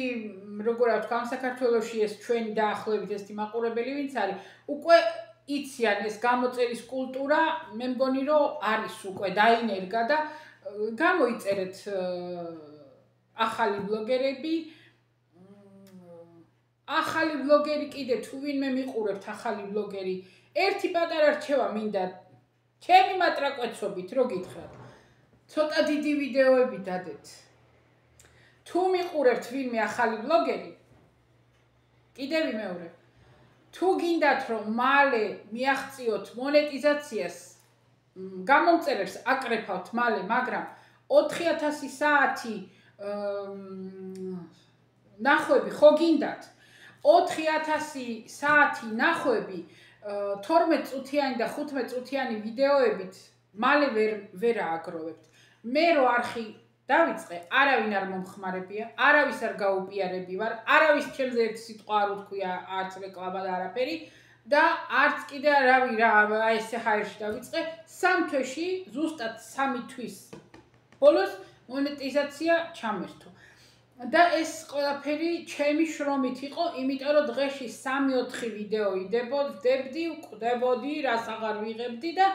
როგორ ვთქვა საქართველოში ეს ჩვენი დაახლოებით ეს მაყურებელი ვინც არის უკვე იციან ეს გამოწერის კულტურა მე მგონი რომ არის უკვე დაინერგა და გამოიწერეთ ახალი ბლოგერები ახალი ბლოგერი კიდე თუ ვინმე მიყურებთ ახალი ბლოგერი ერთი პატარა რჩევა მინდა ჩემი მატრაკვეცობით რო გითხრათ ცოტა დიდი ვიდეოები დადეთ თუ მიყურებთ ვინმე ახალი ბლოგერი კიდევ მეორე თუ გინდათ რომ მალე მიაღწიოთ მონეტიზაციას გამომწერებს აკრეფავთ მალე მაგრამ 4000 საათი ნახვები ხო გინდათ 4000 საათი ნახვები 12 წუთიანი და 15 წუთიანი ვიდეოებით მალე ვერ ააგროვებთ მე რო არხი დავიწყე არავინ არ მომხმარებია არავის არ გაუპიარები ვარ არავის ჩემზე ერთი სიტყვა არ უთქვია არც რეკლამა და არაფერი და არც კიდე რავი რა ესე ჰაერში დავიწყე 3 თვეში ზუსტად 3 თვის ბოლოს მონეტიზაცია ჩამერთო და ეს ყველაფერი ჩემი შრომით იყო იმიტომ რომ დღეში 3-4 ვიდეო იდებოდი ვკვდებოდი რას აღარ ვიღებდი და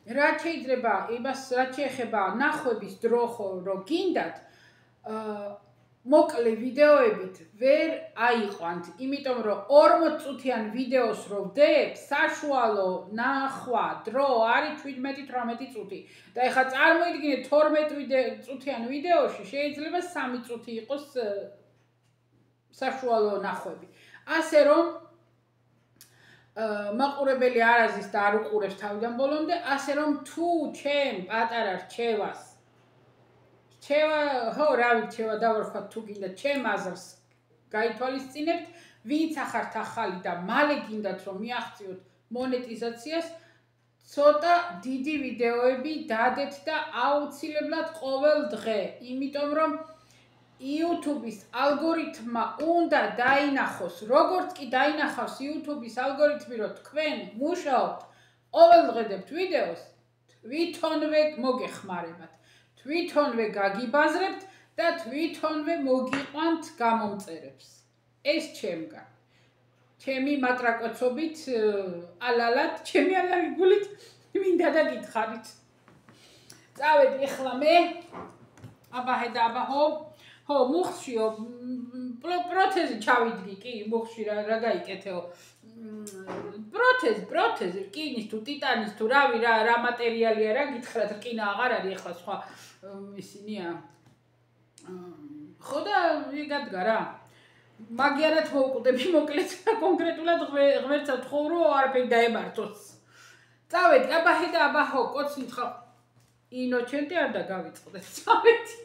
რა შეიძლება იმას რაც შეეხება ნახვების დრო ხო რო გინდათ მოკლე ვიდეოებით ვერ აიყვანთ იმიტომ რომ 40 წუთიან ვიდეოს რო ვდებ საშუალო ნახვა დრო არის 17-18 წუთი და ეხლა წარმოიდგინეთ 12 წუთიან ვიდეოში შეიძლება 3 წუთი იყოს საშუალო ნახვები ასე რომ მაყურებელი არ აზის და არ უყურებს თავიდან ბოლომდე, ასე რომ თუ ჩემ პატარა რჩევას ხო რავი რჩევა დავარქვათ თუ გინდა ჩემ აზრს გაითვალისწინებთ, ვინც ახართ ახალი და მალე გინდათ რომ მიაღწიოთ მონეტიზაციას, ცოტა დიდი ვიდეოები დადეთ და აუცილებლად ყოველ დღე, იმიტომ რომ YouTube-ის ალგორითმმა უნდა დაინახოს, როგორც კი დაინახავს YouTube-ის ალგორითმი, რომ თქვენ მუშაობთ, ყოველდღე დებთ ვიდეოს, თვითონვე მოგეხმარებათ, თვითონვე გაგიბაზრებთ და თვითონვე მოგიყვანთ გამომწერებს. ეს ჩემგან. ჩემი მატრაკვეცობით, ალალად, ჩემი ალალიგულით მინდა და გითხარით. წავედი ახლა მე, აბაჰე და აბაჰო ხო, მუხშიო, პროთეზი ჩავიდგი, კი, მუხში რა გაიკეთეო. პროთეზი, რკინის თუ ტიტანის თუ რავი რა მატერიალია რა გითხრათ, რკინა აღარ არის ახლა სხვა ისინია. ხო და იგადგა რა. მაგიარად მოვკვდები მოკლედ და კონკრეტულად ღმერთსა ვთხოვრო არაფერი დაემართოს. წავედი, აბაჰე და აბაჰო, კოცნით ხა ინოჩენტი არ დაგავიწყდეთ, წავედი.